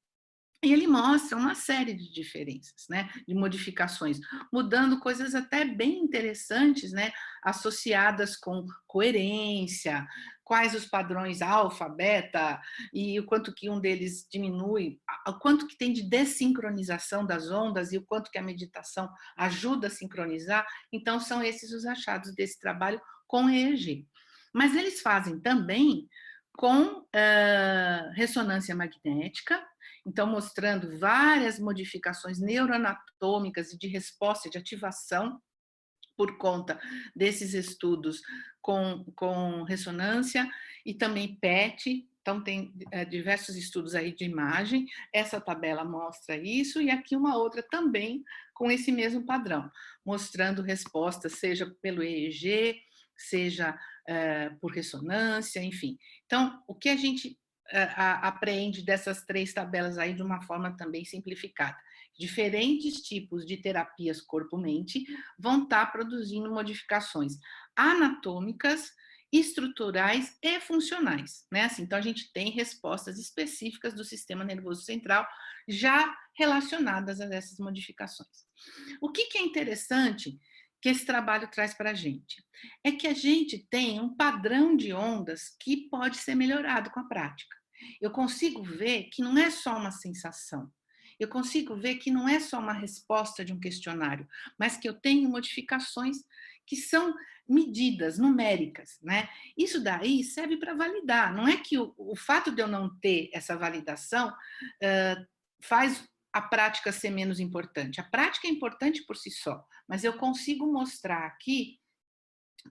E ele mostra uma série de diferenças, né, de modificações, mudando coisas até bem interessantes, né, associadas com coerência, quais os padrões alfa, beta, e o quanto que um deles diminui, o quanto que tem de desincronização das ondas e o quanto que a meditação ajuda a sincronizar. Então, são esses os achados desse trabalho com EEG. Mas eles fazem também com ressonância magnética, então mostrando várias modificações neuroanatômicas e de resposta, de ativação por conta desses estudos com ressonância e também PET. Então, tem diversos estudos aí de imagem. Essa tabela mostra isso, e aqui uma outra também com esse mesmo padrão, mostrando respostas, seja pelo EEG, seja por ressonância, enfim. Então, o que a gente apreende dessas 3 tabelas aí de uma forma também simplificada? Diferentes tipos de terapias corpo-mente vão estar produzindo modificações anatômicas, estruturais e funcionais, né? Assim, então, a gente tem respostas específicas do sistema nervoso central já relacionadas a essas modificações. O que é interessante que esse trabalho traz para a gente? É que a gente tem um padrão de ondas que pode ser melhorado com a prática. Eu consigo ver que não é só uma sensação, eu consigo ver que não é só uma resposta de um questionário, mas que eu tenho modificações que são medidas numéricas, né? Isso daí serve para validar. Não é que o fato de eu não ter essa validação faz a prática ser menos importante. A prática é importante por si só, mas eu consigo mostrar aqui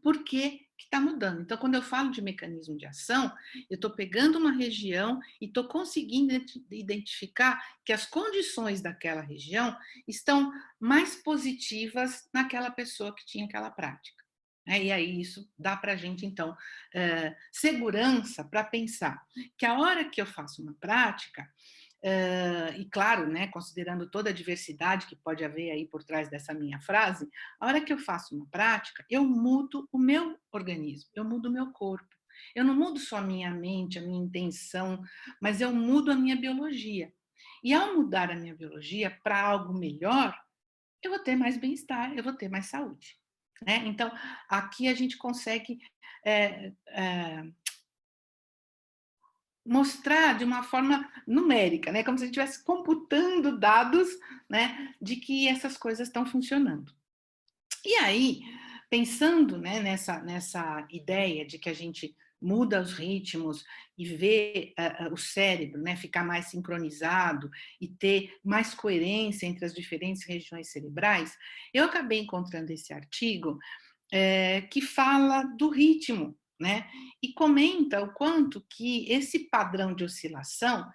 por que está mudando. Então, quando eu falo de mecanismo de ação, eu estou pegando uma região e estou conseguindo identificar que as condições daquela região estão mais positivas naquela pessoa que tinha aquela prática. E aí isso dá para a gente, então, segurança para pensar que a hora que eu faço uma prática, e claro, né, considerando toda a diversidade que pode haver aí por trás dessa minha frase, a hora que eu faço uma prática, eu mudo o meu organismo, eu mudo o meu corpo. Eu não mudo só a minha mente, a minha intenção, mas eu mudo a minha biologia. E ao mudar a minha biologia para algo melhor, eu vou ter mais bem-estar, eu vou ter mais saúde. Né? Então, aqui a gente consegue mostrar de uma forma numérica, né? Como se a gente estivesse computando dados, né, de que essas coisas estão funcionando. E aí, pensando, né, nessa ideia de que a gente muda os ritmos e vê o cérebro, né, ficar mais sincronizado e ter mais coerência entre as diferentes regiões cerebrais, eu acabei encontrando esse artigo que fala do ritmo, né? E comenta o quanto que esse padrão de oscilação,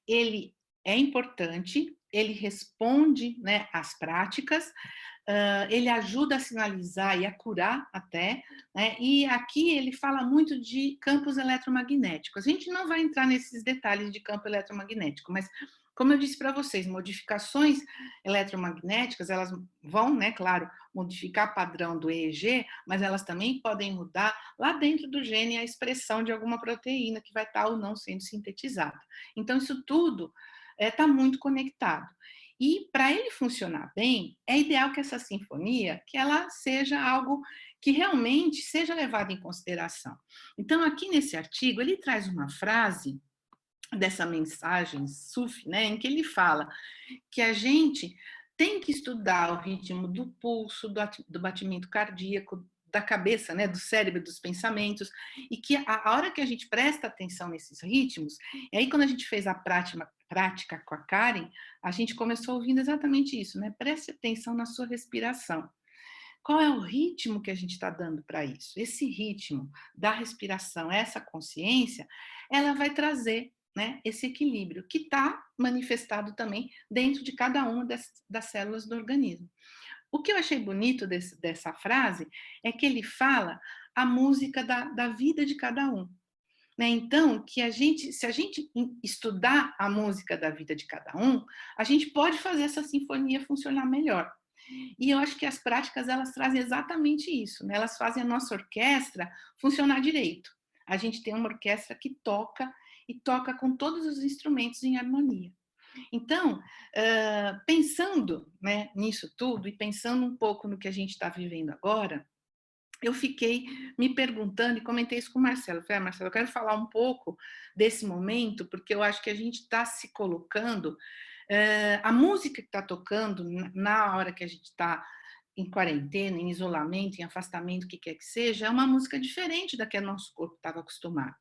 ele é importante, ele responde, né, às práticas, ele ajuda a sinalizar e a curar até, né? E aqui ele fala muito de campos eletromagnéticos. A gente não vai entrar nesses detalhes de campo eletromagnético, mas como eu disse para vocês, modificações eletromagnéticas, elas vão, né, claro, modificar padrão do EEG, mas elas também podem mudar lá dentro do gene a expressão de alguma proteína que vai estar ou não sendo sintetizada. Então, isso tudo está muito conectado. E para ele funcionar bem, é ideal que essa sinfonia, que ela seja algo que realmente seja levado em consideração. Então, aqui nesse artigo, ele traz uma frase dessa mensagem SUF, né, em que ele fala que a gente tem que estudar o ritmo do pulso, do batimento cardíaco, da cabeça, né, do cérebro, dos pensamentos, e que a hora que a gente presta atenção nesses ritmos, e aí quando a gente fez a prática com a Karen, a gente começou ouvindo exatamente isso, né, preste atenção na sua respiração. Qual é o ritmo que a gente está dando para isso? Esse ritmo da respiração, essa consciência, ela vai trazer, né, esse equilíbrio que está manifestado também dentro de cada uma das células do organismo. O que eu achei bonito dessa frase é que ele fala a música da vida de cada um. Né? Então, que se a gente estudar a música da vida de cada um, a gente pode fazer essa sinfonia funcionar melhor. E eu acho que as práticas, elas trazem exatamente isso, né? Elas fazem a nossa orquestra funcionar direito. A gente tem uma orquestra que toca e toca com todos os instrumentos em harmonia. Então, pensando, né, nisso tudo e pensando um pouco no que a gente está vivendo agora, eu fiquei me perguntando e comentei isso com o Marcelo. Falei, Marcelo, eu quero falar um pouco desse momento, porque eu acho que a gente está se colocando, a música que está tocando na hora que a gente está em quarentena, em isolamento, em afastamento, o que quer que seja, é uma música diferente da que o nosso corpo estava acostumado.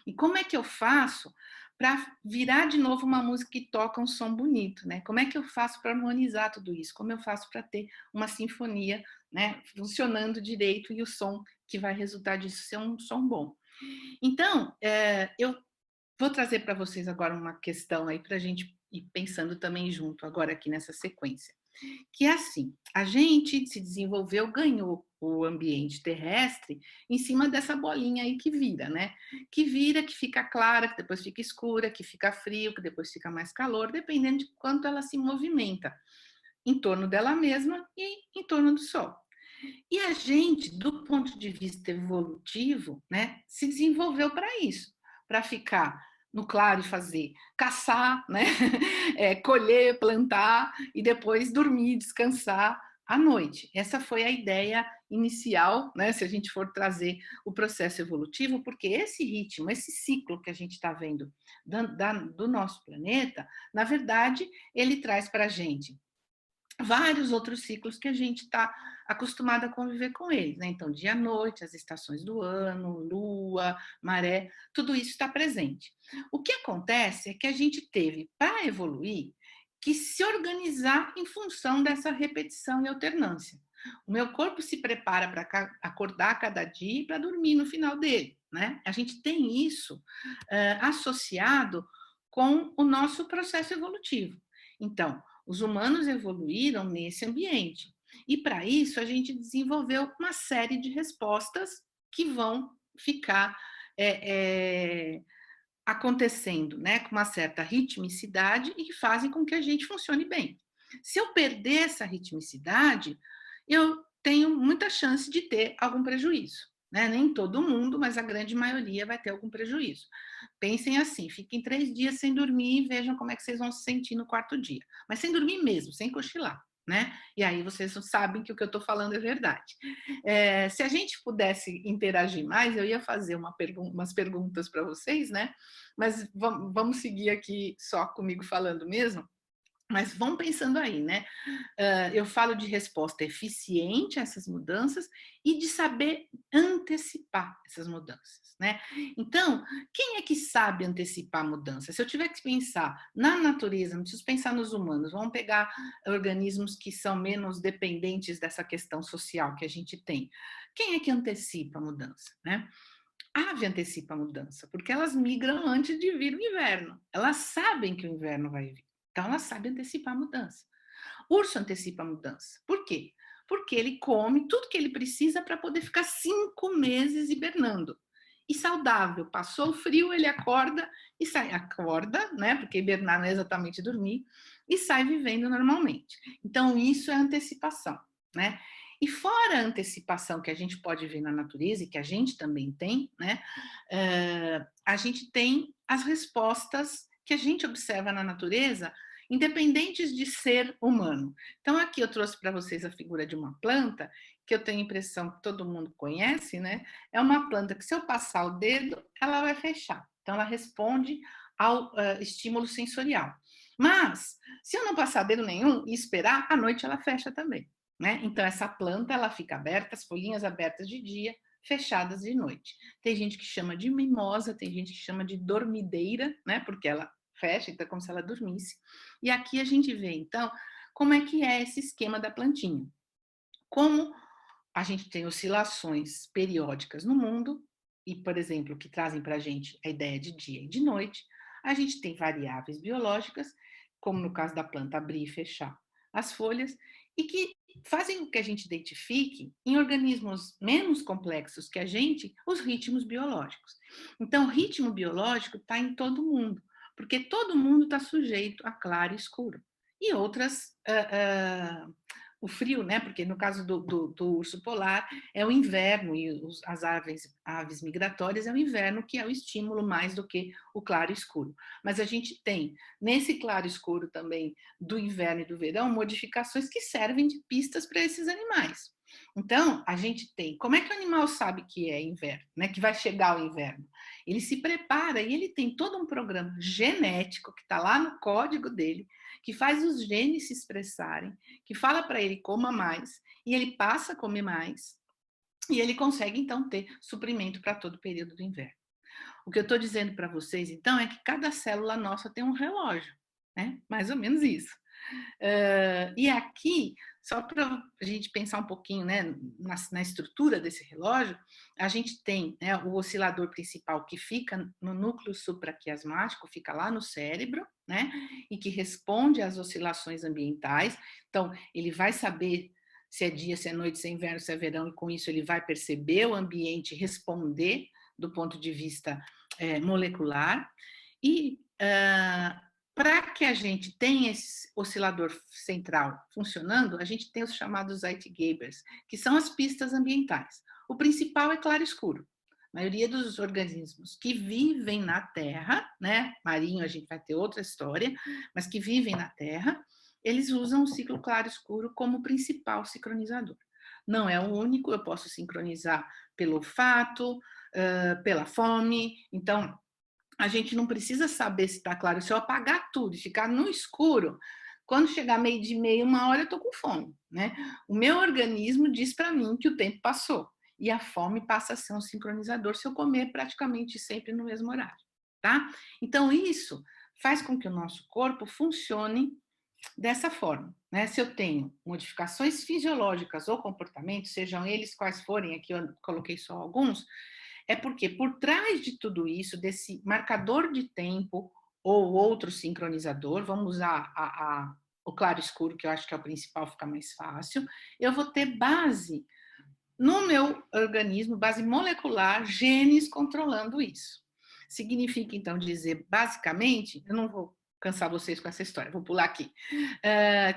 E como é que eu faço para virar de novo uma música que toca um som bonito, né? Como é que eu faço para harmonizar tudo isso? Como eu faço para ter uma sinfonia né, funcionando direito e o som que vai resultar disso ser um som bom. Então, eu vou trazer para vocês agora uma questão aí para a gente ir pensando também junto agora aqui nessa sequência. Que é assim, a gente se desenvolveu, ganhou o ambiente terrestre em cima dessa bolinha aí que vira, né? Que vira, que fica clara, que depois fica escura, que fica frio, que depois fica mais calor, dependendo de quanto ela se movimenta em torno dela mesma e em torno do Sol. E a gente, do ponto de vista evolutivo, né, se desenvolveu para isso, para ficar no claro e fazer, caçar, né, colher, plantar e depois dormir, descansar à noite. Essa foi a ideia inicial, né, se a gente for trazer o processo evolutivo, porque esse ritmo, esse ciclo que a gente está vendo do nosso planeta, na verdade, ele traz para a gente vários outros ciclos que a gente está acostumado a conviver com eles, né? Então, dia e noite, as estações do ano, lua, maré, tudo isso está presente. O que acontece é que a gente teve, para evoluir, que se organizar em função dessa repetição e alternância. O meu corpo se prepara para acordar cada dia e para dormir no final dele, né? A gente tem isso associado com o nosso processo evolutivo. Então, os humanos evoluíram nesse ambiente. E para isso a gente desenvolveu uma série de respostas que vão ficar acontecendo, né, com uma certa ritmicidade e que fazem com que a gente funcione bem. Se eu perder essa ritmicidade, eu tenho muita chance de ter algum prejuízo. Né? Nem todo mundo, mas a grande maioria vai ter algum prejuízo. Pensem assim, fiquem 3 dias sem dormir e vejam como é que vocês vão se sentir no 4º dia. Mas sem dormir mesmo, sem cochilar. Né? E aí vocês sabem que o que eu estou falando é verdade. Se a gente pudesse interagir mais, eu ia fazer umas perguntas para vocês, né? Mas vamos seguir aqui só comigo falando mesmo. Mas vão pensando aí, né? Eu falo de resposta eficiente a essas mudanças e de saber antecipar essas mudanças, né? Então, quem é que sabe antecipar mudanças? Se eu tiver que pensar na natureza, não preciso pensar nos humanos, vamos pegar organismos que são menos dependentes dessa questão social que a gente tem. Quem é que antecipa a mudança, né? A ave antecipa a mudança, porque elas migram antes de vir o inverno. Elas sabem que o inverno vai vir. Então, ela sabe antecipar a mudança. O urso antecipa a mudança. Por quê? Porque ele come tudo que ele precisa para poder ficar 5 meses hibernando. E saudável. Passou o frio, ele acorda e sai. Acorda, né? Porque hibernar não é exatamente dormir. E sai vivendo normalmente. Então, isso é antecipação, né? E fora a antecipação que a gente pode ver na natureza e que a gente também tem, né? A gente tem as respostas que a gente observa na natureza independentes de ser humano. Então, aqui eu trouxe para vocês a figura de uma planta, que eu tenho a impressão que todo mundo conhece, né? É uma planta que, se eu passar o dedo, ela vai fechar. Então, ela responde ao estímulo sensorial. Mas, se eu não passar dedo nenhum e esperar, à noite ela fecha também, né? Então, essa planta, ela fica aberta, as folhinhas abertas de dia, fechadas de noite. Tem gente que chama de mimosa, tem gente que chama de dormideira, né? Porque ela fecha, então é como se ela dormisse. E aqui a gente vê, então, como é que é esse esquema da plantinha. Como a gente tem oscilações periódicas no mundo, e, por exemplo, que trazem para a gente a ideia de dia e de noite, a gente tem variáveis biológicas, como no caso da planta abrir e fechar as folhas, e que fazem com que a gente identifique, em organismos menos complexos que a gente, os ritmos biológicos. Então, o ritmo biológico está em todo mundo, porque todo mundo está sujeito a claro e escuro. E outras, o frio, né? Porque no caso do urso polar é o inverno, e as aves migratórias é o inverno, que é o estímulo mais do que o claro e escuro. Mas a gente tem, nesse claro e escuro também, do inverno e do verão, modificações que servem de pistas para esses animais. Então, a gente tem, como é que o animal sabe que é inverno, né? Que vai chegar o inverno? Ele se prepara e ele tem todo um programa genético que está lá no código dele, que faz os genes se expressarem, que fala para ele coma mais, e ele passa a comer mais, e ele consegue, então, ter suprimento para todo o período do inverno. O que eu estou dizendo para vocês, então, é que cada célula nossa tem um relógio, né? Mais ou menos isso. E aqui, só para a gente pensar um pouquinho, né, na estrutura desse relógio, a gente tem, né, o oscilador principal que fica no núcleo supraquiasmático, fica lá no cérebro, né, e que responde às oscilações ambientais. Então, ele vai saber se é dia, se é noite, se é inverno, se é verão, e com isso ele vai perceber o ambiente, responder do ponto de vista molecular. E para que a gente tenha esse oscilador central funcionando, a gente tem os chamados Zeitgebers, que são as pistas ambientais. O principal é claro e escuro. A maioria dos organismos que vivem na Terra, né, marinho a gente vai ter outra história, mas que vivem na Terra, eles usam o ciclo claro e escuro como principal sincronizador. Não é o único, eu posso sincronizar pelo olfato, pela fome, então a gente não precisa saber se está claro. Se eu apagar tudo e ficar no escuro, quando chegar 12:30, 1 hora, eu estou com fome, né? O meu organismo diz para mim que o tempo passou. E a fome passa a ser um sincronizador se eu comer praticamente sempre no mesmo horário, tá? Então, isso faz com que o nosso corpo funcione dessa forma, né? Se eu tenho modificações fisiológicas ou comportamentos, sejam eles quais forem, aqui eu coloquei só alguns, é porque por trás de tudo isso, desse marcador de tempo ou outro sincronizador, vamos usar o claro escuro, que eu acho que é o principal, fica mais fácil, eu vou ter base no meu organismo, base molecular, genes controlando isso. Significa, então, dizer, basicamente, eu não vou cansar vocês com essa história, vou pular aqui,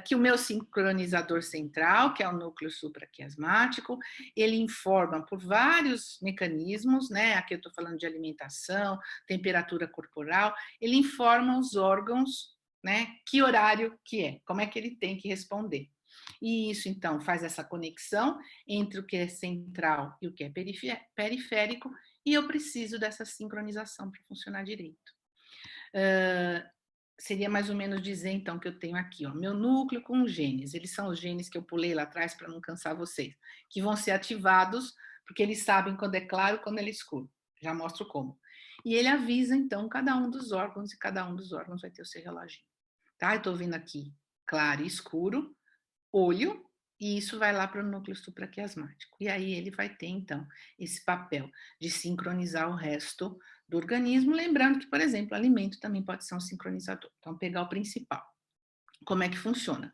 que o meu sincronizador central, que é o núcleo supraquiasmático, ele informa por vários mecanismos, né? Aqui eu estou falando de alimentação, temperatura corporal, ele informa os órgãos, né? Que horário que é, como é que ele tem que responder. E isso, então, faz essa conexão entre o que é central e o que é periférico, e eu preciso dessa sincronização para funcionar direito. Seria mais ou menos dizer, então, que eu tenho aqui, ó, meu núcleo com genes. Eles são os genes que eu pulei lá atrás para não cansar vocês, que vão ser ativados, porque eles sabem quando é claro e quando é escuro. Já mostro como. E ele avisa, então, cada um dos órgãos, e cada um dos órgãos vai ter o seu reloginho. Tá? Eu estou vendo aqui claro e escuro, olho, e isso vai lá para o núcleo supraquiasmático. E aí ele vai ter, então, esse papel de sincronizar o resto do organismo, lembrando que, por exemplo, o alimento também pode ser um sincronizador. Então, pegar o principal. Como é que funciona?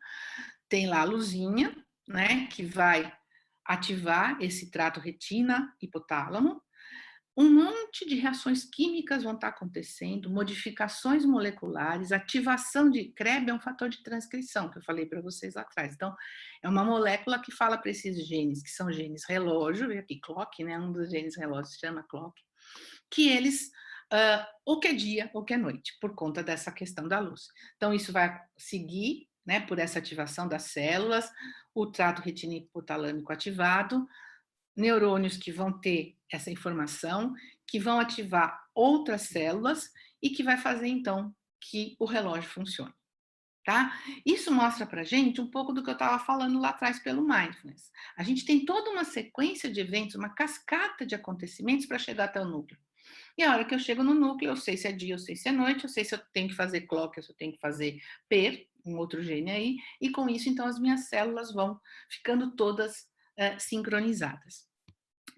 Tem lá a luzinha, né, que vai ativar esse trato retina-hipotálamo. Um monte de reações químicas vão estar acontecendo, modificações moleculares, ativação de CREB é um fator de transcrição, que eu falei para vocês lá atrás. Então, é uma molécula que fala para esses genes, que são genes relógio, e aqui clock, né? Um dos genes relógio se chama clock, que eles, ou que é dia ou que é noite, por conta dessa questão da luz. Então, isso vai seguir, né, por essa ativação das células, o trato retino-hipotalâmico ativado, neurônios que vão ter essa informação, que vão ativar outras células e que vai fazer, então, que o relógio funcione. Tá? Isso mostra pra gente um pouco do que eu estava falando lá atrás pelo Mindfulness. A gente tem toda uma sequência de eventos, uma cascata de acontecimentos para chegar até o núcleo. E a hora que eu chego no núcleo, eu sei se é dia, eu sei se é noite, eu sei se eu tenho que fazer clock, se eu tenho que fazer PER, um outro gene aí, e com isso, então, as minhas células vão ficando todas sincronizadas.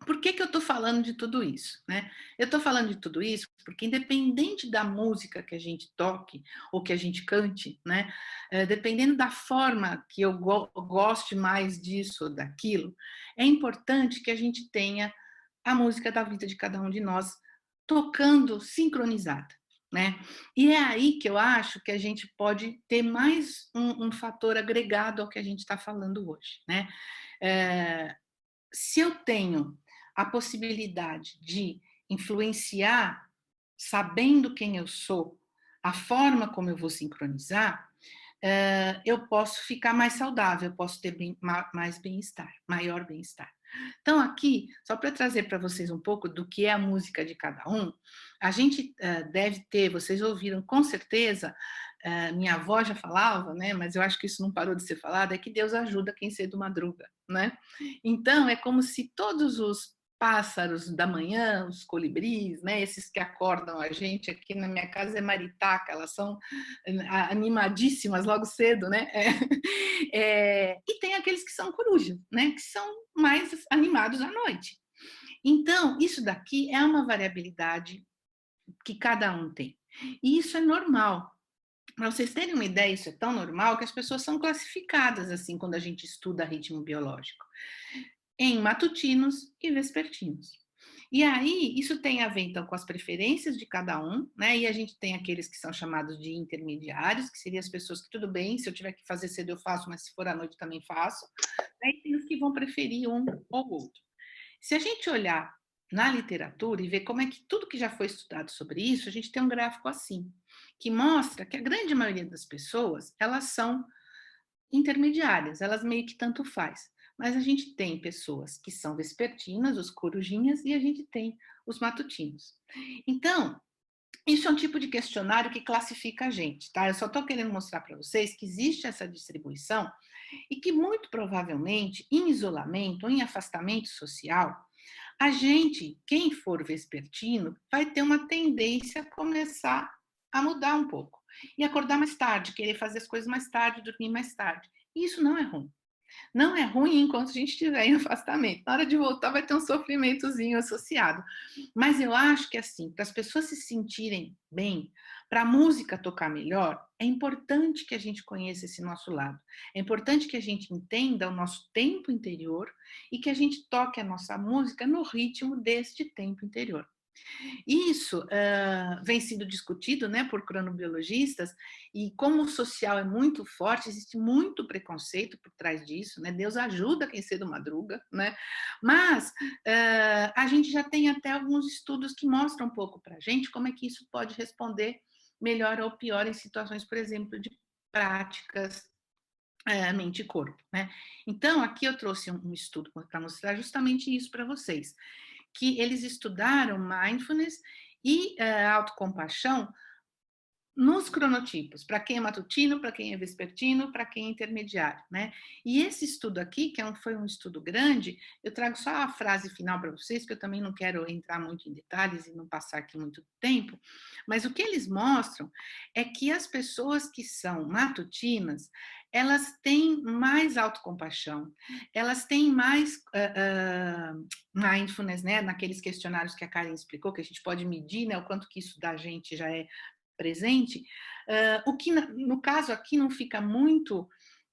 Por que eu estou falando de tudo isso, né? Eu estou falando de tudo isso porque, independente da música que a gente toque ou que a gente cante, né? Dependendo da forma que eu goste mais disso ou daquilo, é importante que a gente tenha a música da vida de cada um de nós tocando sincronizada, né? E é aí que eu acho que a gente pode ter mais um fator agregado ao que a gente está falando hoje, né? Se eu tenho a possibilidade de influenciar, sabendo quem eu sou, a forma como eu vou sincronizar, eu posso ficar mais saudável, eu posso ter mais bem-estar, maior bem-estar. Então, aqui, só para trazer para vocês um pouco do que é a música de cada um, a gente deve ter, vocês ouviram com certeza, minha avó já falava, né, mas eu acho que isso não parou de ser falado, é que Deus ajuda quem cedo madruga, né? Então, é como se todos os pássaros da manhã, os colibris, né? Esses que acordam a gente. Aqui na minha casa é maritaca, elas são animadíssimas logo cedo, né? E tem aqueles que são corujas, né? Que são mais animados à noite. Então, isso daqui é uma variabilidade que cada um tem. E isso é normal. Para vocês terem uma ideia, isso é tão normal que as pessoas são classificadas assim quando a gente estuda ritmo biológico, em matutinos e vespertinos. E aí, isso tem a ver, então, com as preferências de cada um, né? E a gente tem aqueles que são chamados de intermediários, que seriam as pessoas que, tudo bem, se eu tiver que fazer cedo eu faço, mas se for à noite também faço. Aí tem os que vão preferir um ou outro. Se a gente olhar na literatura e ver como é que tudo que já foi estudado sobre isso, a gente tem um gráfico assim, que mostra que a grande maioria das pessoas, elas são intermediárias, elas meio que tanto faz. Mas a gente tem pessoas que são vespertinas, os corujinhas, e a gente tem os matutinos. Então, isso é um tipo de questionário que classifica a gente, tá? Eu só estou querendo mostrar para vocês que existe essa distribuição e que muito provavelmente, em isolamento ou em afastamento social, a gente, quem for vespertino, vai ter uma tendência a começar a mudar um pouco. E acordar mais tarde, querer fazer as coisas mais tarde, dormir mais tarde. E isso não é ruim. Não é ruim enquanto a gente estiver em afastamento. Na hora de voltar vai ter um sofrimentozinho associado. Mas eu acho que assim, para as pessoas se sentirem bem, para a música tocar melhor, é importante que a gente conheça esse nosso lado. É importante que a gente entenda o nosso tempo interior e que a gente toque a nossa música no ritmo deste tempo interior. Isso vem sendo discutido, né, por cronobiologistas, e como o social é muito forte, existe muito preconceito por trás disso, né? Deus ajuda quem cedo madruga, né? Mas a gente já tem até alguns estudos que mostram um pouco para a gente como é que isso pode responder melhor ou pior em situações, por exemplo, de práticas mente e corpo, né? Então, aqui eu trouxe um estudo para mostrar justamente isso para vocês, que eles estudaram mindfulness e autocompaixão nos cronotipos, para quem é matutino, para quem é vespertino, para quem é intermediário, né? E esse estudo aqui, que foi um estudo grande, eu trago só a frase final para vocês, que eu também não quero entrar muito em detalhes e não passar aqui muito tempo, mas o que eles mostram é que as pessoas que são matutinas, elas têm mais autocompaixão, elas têm mais mindfulness, né? Naqueles questionários que a Karen explicou, que a gente pode medir, né? O quanto que isso da gente já é presente, o que no caso aqui não fica muito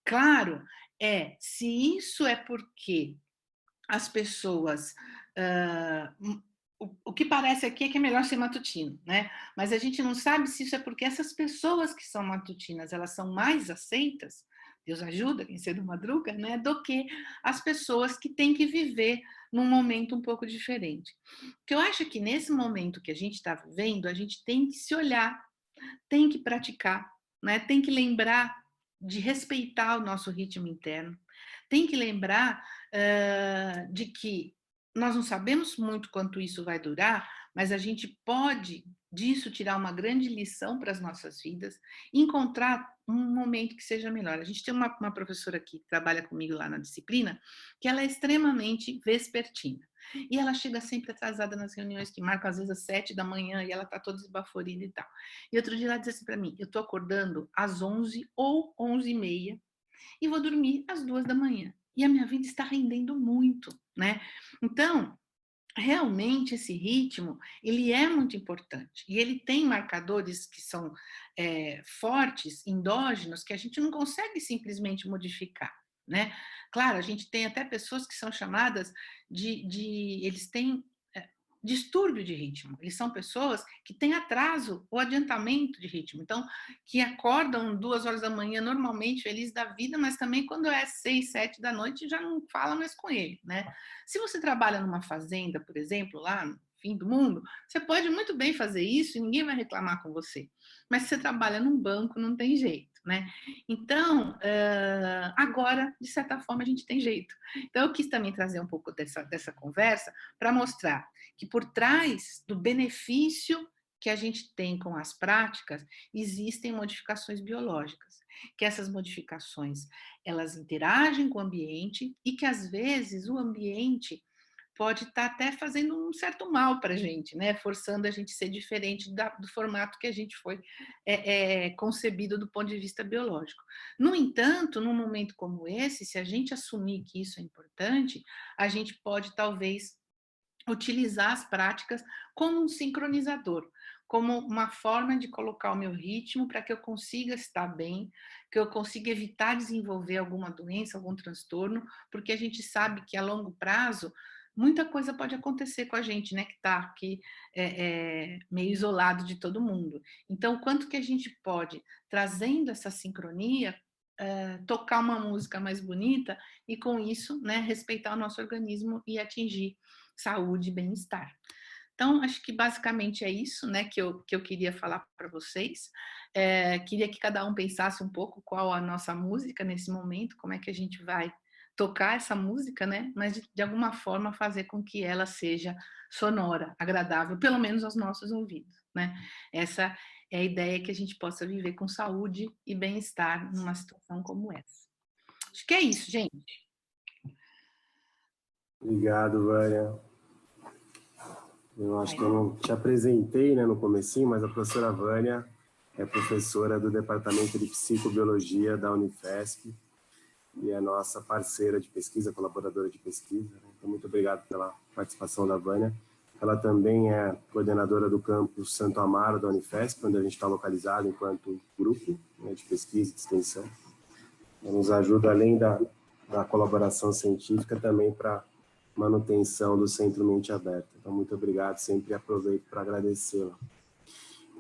claro é se isso é porque as pessoas, o que parece aqui é que é melhor ser matutino, né? Mas a gente não sabe se isso é porque essas pessoas que são matutinas, elas são mais aceitas, Deus ajuda quem cedo madruga, né? Do que as pessoas que têm que viver num momento um pouco diferente. Porque eu acho que nesse momento que a gente está vivendo, a gente tem que se olhar, tem que praticar, né? Tem que lembrar de respeitar o nosso ritmo interno, tem que lembrar de que nós não sabemos muito quanto isso vai durar, mas a gente pode disso tirar uma grande lição para as nossas vidas, encontrar um momento que seja melhor. A gente tem uma professora que trabalha comigo lá na disciplina, que ela é extremamente vespertina. E ela chega sempre atrasada nas reuniões que marcam às vezes às 7 da manhã e ela está toda esbaforida e tal. E outro dia ela disse assim para mim, eu estou acordando às 11 ou 11h30 e vou dormir às 2 da manhã. E a minha vida está rendendo muito, né? Então, realmente esse ritmo, ele é muito importante. E ele tem marcadores que são fortes, endógenos, que a gente não consegue simplesmente modificar, né? Claro, a gente tem até pessoas que são chamadas eles têm distúrbio de ritmo. Eles são pessoas que têm atraso ou adiantamento de ritmo. Então, que acordam 2 horas da manhã normalmente felizes da vida, mas também quando é 6, 7 da noite já não fala mais com ele, né? Se você trabalha numa fazenda, por exemplo, lá no fim do mundo, você pode muito bem fazer isso e ninguém vai reclamar com você. Mas se você trabalha num banco, não tem jeito, né? Então, agora, de certa forma, a gente tem jeito. Então, eu quis também trazer um pouco dessa conversa para mostrar que por trás do benefício que a gente tem com as práticas, existem modificações biológicas, que essas modificações, elas interagem com o ambiente e que às vezes o ambiente pode estar até fazendo um certo mal para a gente, né? Forçando a gente a ser diferente do formato que a gente foi concebido do ponto de vista biológico. No entanto, num momento como esse, se a gente assumir que isso é importante, a gente pode talvez utilizar as práticas como um sincronizador, como uma forma de colocar o meu ritmo para que eu consiga estar bem, que eu consiga evitar desenvolver alguma doença, algum transtorno, porque a gente sabe que a longo prazo muita coisa pode acontecer com a gente, né, que está aqui meio isolado de todo mundo. Então, o quanto que a gente pode, trazendo essa sincronia, tocar uma música mais bonita e, com isso, né, respeitar o nosso organismo e atingir saúde e bem-estar. Então, acho que basicamente é isso, né, que eu queria falar para vocês. Queria que cada um pensasse um pouco qual a nossa música nesse momento, como é que a gente vai tocar essa música, né, mas de alguma forma fazer com que ela seja sonora, agradável, pelo menos aos nossos ouvidos, né? Essa é a ideia, que a gente possa viver com saúde e bem-estar numa situação como essa. Acho que é isso, gente. Obrigado, Vânia. Eu acho que eu não te apresentei, né, no comecinho, mas a professora Vânia é professora do Departamento de Psicobiologia da Unifesp e é nossa parceira de pesquisa, colaboradora de pesquisa. Então, muito obrigado pela participação da Vânia. Ela também é coordenadora do campus Santo Amaro da Unifesp, onde a gente está localizado enquanto grupo, né, de pesquisa e de extensão. Ela nos ajuda, além da colaboração científica, também para manutenção do Centro Mente Aberta. Então, muito obrigado, sempre aproveito para agradecê-la.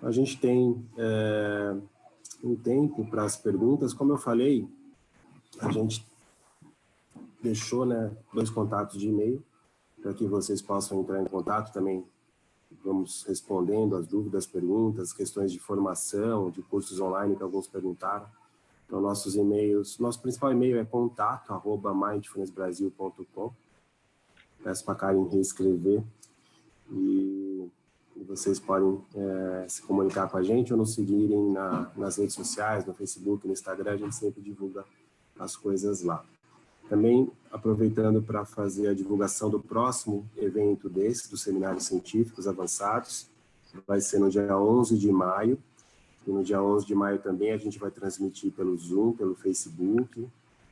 A gente tem um tempo para as perguntas. Como eu falei, a gente deixou, né, 2 contatos de e-mail para que vocês possam entrar em contato também. Vamos respondendo as dúvidas, perguntas, questões de formação, de cursos online que alguns perguntaram. Então, nossos e-mails, nosso principal e-mail é contato@mindfulnessbrasil.com. Peço para a Karen reescrever e vocês podem se comunicar com a gente ou nos seguirem nas redes sociais, no Facebook, no Instagram, a gente sempre divulga as coisas lá. Também aproveitando para fazer a divulgação do próximo evento dos Seminários Científicos Avançados, vai ser no dia 11 de maio, e no dia 11 de maio também a gente vai transmitir pelo Zoom, pelo Facebook,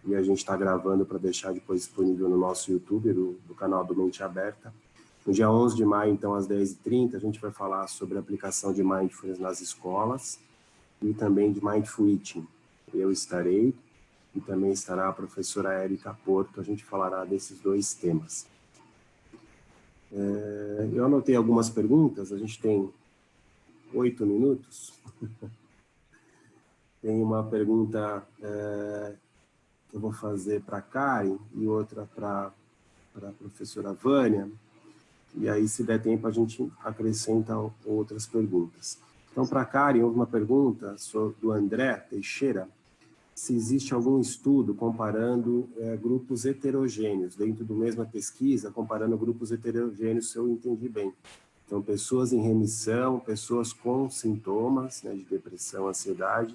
e a gente está gravando para deixar depois disponível no nosso YouTube, do canal do Mente Aberta. No dia 11 de maio, então, às 10h30, a gente vai falar sobre a aplicação de Mindfulness nas escolas e também de Mindful Eating. Eu estarei e também estará a professora Érica Porto, a gente falará desses 2 temas. Eu anotei algumas perguntas, a gente tem 8 minutos. Tem uma pergunta que eu vou fazer para a Karen e outra para a professora Vânia, e aí, se der tempo, a gente acrescenta outras perguntas. Então, para a Karen, houve uma pergunta do André Teixeira, se existe algum estudo comparando grupos heterogêneos, dentro da mesma pesquisa, comparando grupos heterogêneos, se eu entendi bem. Então, pessoas em remissão, pessoas com sintomas, né, de depressão, ansiedade,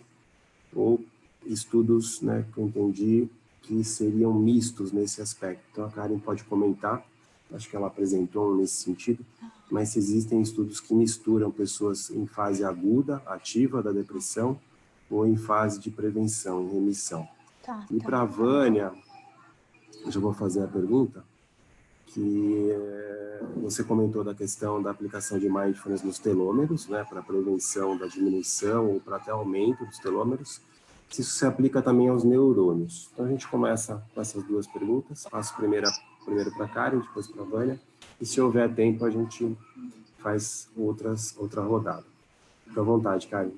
ou estudos, né, que eu entendi que seriam mistos nesse aspecto. Então, a Karen pode comentar, acho que ela apresentou nesse sentido, mas se existem estudos que misturam pessoas em fase aguda, ativa da depressão, ou em fase de prevenção, em remissão. E para a Vânia, eu já vou fazer a pergunta, que você comentou da questão da aplicação de Mindfulness nos telômeros, né, para prevenção da diminuição ou para até aumento dos telômeros, se isso se aplica também aos neurônios. Então, a gente começa com essas 2 perguntas, passo primeiro para a Karen, depois para a Vânia, e se houver tempo, a gente faz outra rodada. Fica à vontade, Karen.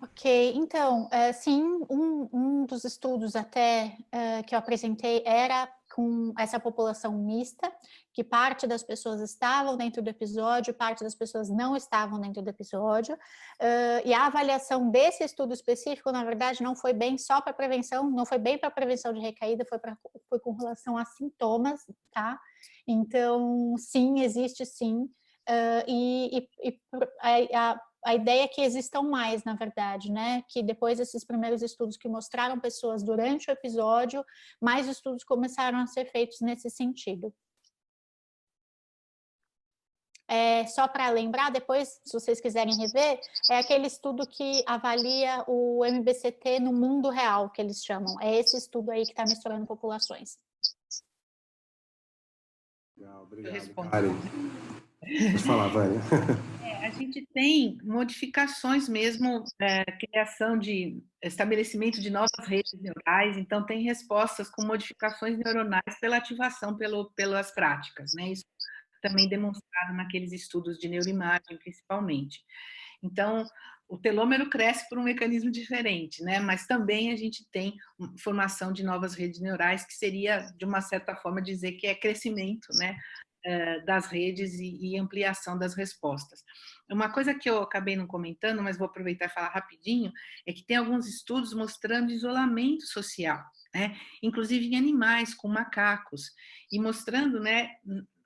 Ok, então, sim, um dos estudos até que eu apresentei era com essa população mista, que parte das pessoas estavam dentro do episódio, parte das pessoas não estavam dentro do episódio, e a avaliação desse estudo específico, na verdade, não foi bem só para prevenção, não foi bem para prevenção de recaída, foi com relação a sintomas, tá? Então, sim, existe sim, a ideia é que existam mais, na verdade, né? Que depois desses primeiros estudos que mostraram pessoas durante o episódio, mais estudos começaram a ser feitos nesse sentido. só para lembrar, depois, se vocês quiserem rever, é aquele estudo que avalia o MBCT no mundo real, que eles chamam. É esse estudo aí que está misturando populações. Legal, Eu obrigado, respondo. Karen. Pode falar, Vânia. A gente tem modificações mesmo, criação de estabelecimento de novas redes neurais, então tem respostas com modificações neuronais pela ativação pelas práticas, né? Isso também demonstrado naqueles estudos de neuroimagem, principalmente. Então, o telômero cresce por um mecanismo diferente, né? Mas também a gente tem formação de novas redes neurais, que seria, de uma certa forma, dizer que é crescimento, né? Das redes e ampliação das respostas. Uma coisa que eu acabei não comentando, mas vou aproveitar e falar rapidinho, é que tem alguns estudos mostrando isolamento social, né? Inclusive em animais, com macacos, e mostrando, né,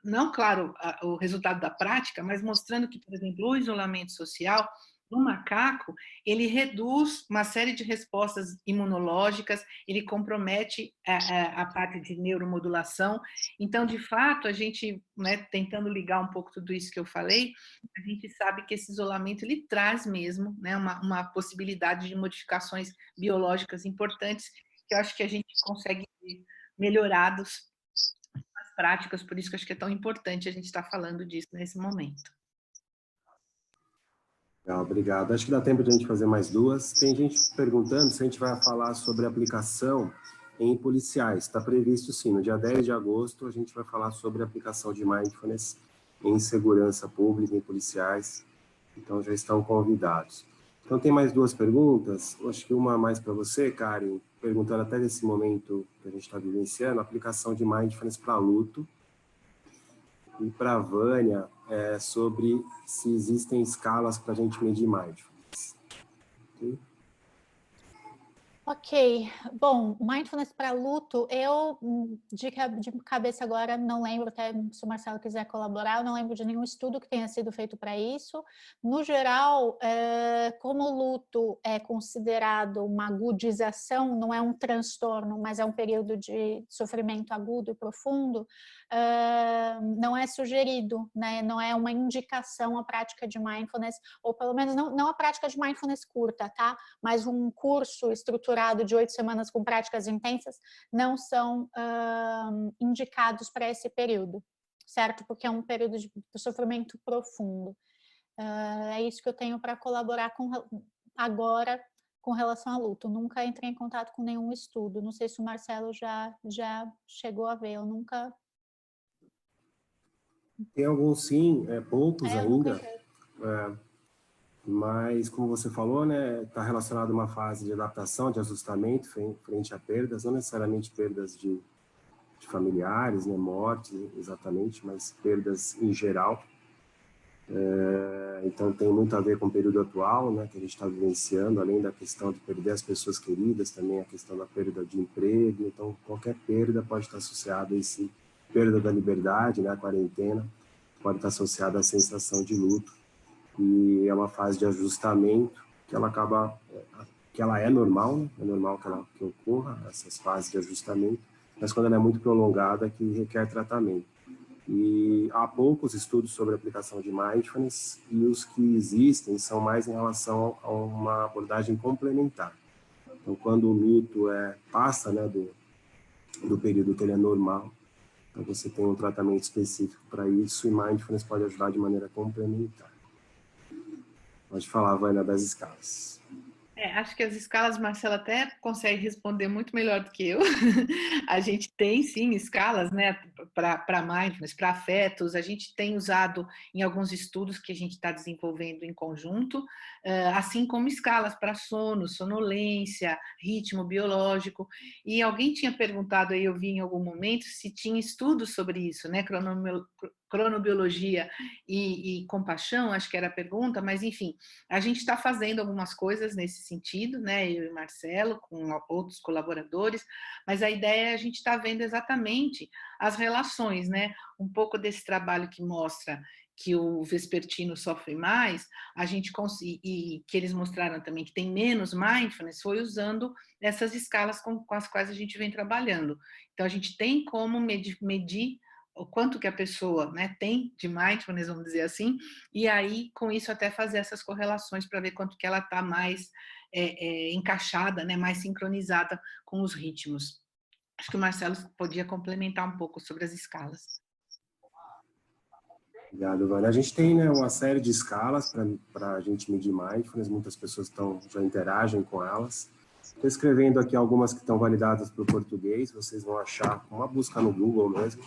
não, claro, o resultado da prática, mas mostrando que, por exemplo, o isolamento social no macaco, ele reduz uma série de respostas imunológicas, ele compromete a parte de neuromodulação. Então, de fato, a gente, né, tentando ligar um pouco tudo isso que eu falei, a gente sabe que esse isolamento, ele traz mesmo, né, uma possibilidade de modificações biológicas importantes, que eu acho que a gente consegue melhorados nas práticas, por isso que eu acho que é tão importante a gente estar falando disso nesse momento. Legal, obrigado. Acho que dá tempo de a gente fazer mais duas. Tem gente perguntando se a gente vai falar sobre aplicação em policiais. Está previsto, sim, no dia 10 de agosto a gente vai falar sobre a aplicação de Mindfulness em segurança pública, em policiais. Então, já estão convidados. Então, tem mais duas perguntas. Acho que uma mais para você, Karen, perguntando até nesse momento que a gente está vivenciando, a aplicação de Mindfulness para luto. E para a Vânia, sobre se existem escalas para a gente medir mindfulness. Okay? Ok, bom, mindfulness para luto, eu de cabeça agora não lembro, até se o Marcelo quiser colaborar, eu não lembro de nenhum estudo que tenha sido feito para isso. No geral, como o luto é considerado uma agudização, não é um transtorno, mas é um período de sofrimento agudo e profundo, não é sugerido, né? Não é uma indicação a prática de mindfulness, ou pelo menos não a prática de mindfulness curta, tá? Mas um curso estruturado de 8 semanas com práticas intensas não são indicados para esse período, certo? Porque é um período de sofrimento profundo. É isso que eu tenho para colaborar agora com relação a luto. Nunca entrei em contato com nenhum estudo. Não sei se o Marcelo já chegou a ver. Eu nunca... Tem alguns sim, poucos ainda. Nunca... Mas, como você falou, né, está relacionado a uma fase de adaptação, de ajustamento frente a perdas, não necessariamente perdas de familiares, né, mortes exatamente, mas perdas em geral. Então, tem muito a ver com o período atual, né, que a gente está vivenciando, além da questão de perder as pessoas queridas, também a questão da perda de emprego. Então, qualquer perda pode estar associada a esse perda da liberdade, né, a quarentena, pode estar associada à sensação de luto. E é uma fase de ajustamento que ela acaba, que ela é normal, né? É normal que ocorra essas fases de ajustamento, mas quando ela é muito prolongada, que requer tratamento. E há poucos estudos sobre a aplicação de mindfulness, e os que existem são mais em relação a uma abordagem complementar. Então, quando o luto passa, né, do período que ele é normal, então você tem um tratamento específico para isso, e mindfulness pode ajudar de maneira complementar. Pode falar, Vânia, das escalas. Acho que as escalas, Marcela até consegue responder muito melhor do que eu. A gente tem, sim, escalas, né, para mindfulness, para afetos. A gente tem usado em alguns estudos que a gente está desenvolvendo em conjunto, assim como escalas para sono, sonolência, ritmo biológico. E alguém tinha perguntado aí, eu vi em algum momento, se tinha estudos sobre isso, né, cronobiologia e compaixão, acho que era a pergunta, mas enfim, a gente está fazendo algumas coisas nesse sentido, né, eu e Marcelo, com outros colaboradores, mas a ideia é a gente estar vendo exatamente as relações, né, um pouco desse trabalho que mostra que o vespertino sofre mais, a gente e que eles mostraram também que tem menos mindfulness, foi usando essas escalas com as quais a gente vem trabalhando. Então, a gente tem como medir o quanto que a pessoa, né, tem de mindfulness, vamos dizer assim, e aí, com isso, até fazer essas correlações para ver quanto que ela está mais encaixada, né, mais sincronizada com os ritmos. Acho que o Marcelo podia complementar um pouco sobre as escalas. Obrigado, Vânia. A gente tem, né, uma série de escalas para a gente medir mindfulness, muitas pessoas já interagem com elas. Estou escrevendo aqui algumas que estão validadas para o português, vocês vão achar uma busca no Google mesmo,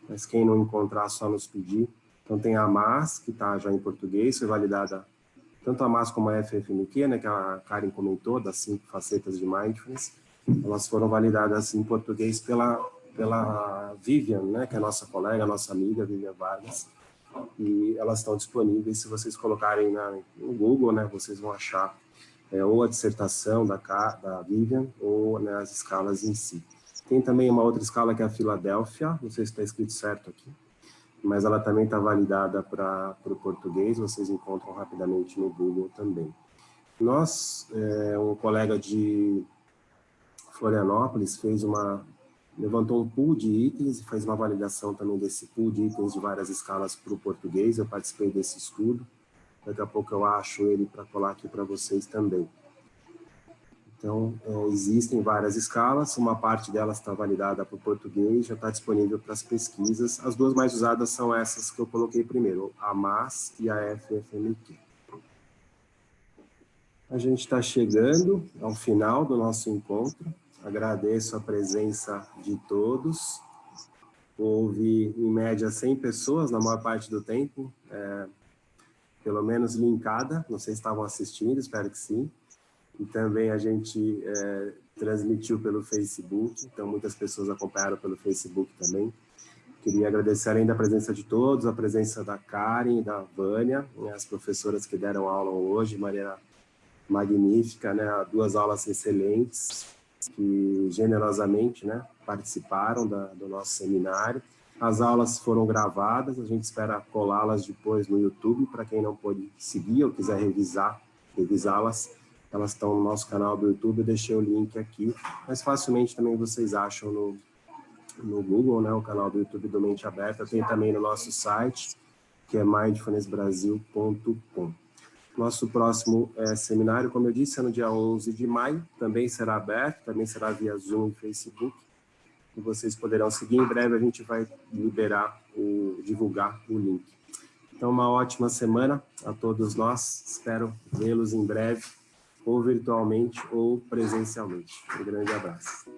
mas quem não encontrar, só nos pedir. Então tem a MAS, que está já em português, foi validada tanto a MAS como a FFMQ, né, que a Karen comentou, das 5 facetas de mindfulness. Elas foram validadas em português pela Vivian, né, que é a nossa colega, nossa amiga, Vivian Vargas. E elas estão disponíveis, se vocês colocarem no Google, né, vocês vão achar ou a dissertação da Vivian ou, né, as escalas em si. Tem também uma outra escala que é a Filadélfia, não sei se está escrito certo aqui, mas ela também está validada para o português, vocês encontram rapidamente no Google também. Nós, um colega de Florianópolis levantou um pool de itens e fez uma validação também desse pool de itens de várias escalas para o português. Eu participei desse estudo. Daqui a pouco eu acho ele para colar aqui para vocês também. Então, existem várias escalas, uma parte delas está validada para o português, já está disponível para as pesquisas. As duas mais usadas são essas que eu coloquei primeiro, a MAS e a FFMQ. A gente está chegando ao final do nosso encontro. Agradeço a presença de todos. Houve, em média, 100 pessoas na maior parte do tempo, pelo menos linkada. Não sei se estavam assistindo, espero que sim. E também a gente transmitiu pelo Facebook, então muitas pessoas acompanharam pelo Facebook também. Queria agradecer além da presença de todos, a presença da Karen e da Vânia, né, as professoras que deram aula hoje de maneira magnífica, né, 2 aulas excelentes, que generosamente, né, participaram do nosso seminário. As aulas foram gravadas, a gente espera colá-las depois no YouTube, para quem não pôde seguir ou quiser revisá-las. Elas estão no nosso canal do YouTube, eu deixei o link aqui, mas facilmente também vocês acham no Google, né, o canal do YouTube do Mente Aberta. Tem também no nosso site, que é mindfulnessbrasil.com. Nosso próximo seminário, como eu disse, é no dia 11 de maio, também será aberto, também será via Zoom e Facebook, e vocês poderão seguir. Em breve a gente vai divulgar o link. Então, uma ótima semana a todos nós, espero vê-los em breve, ou virtualmente ou presencialmente. Um grande abraço.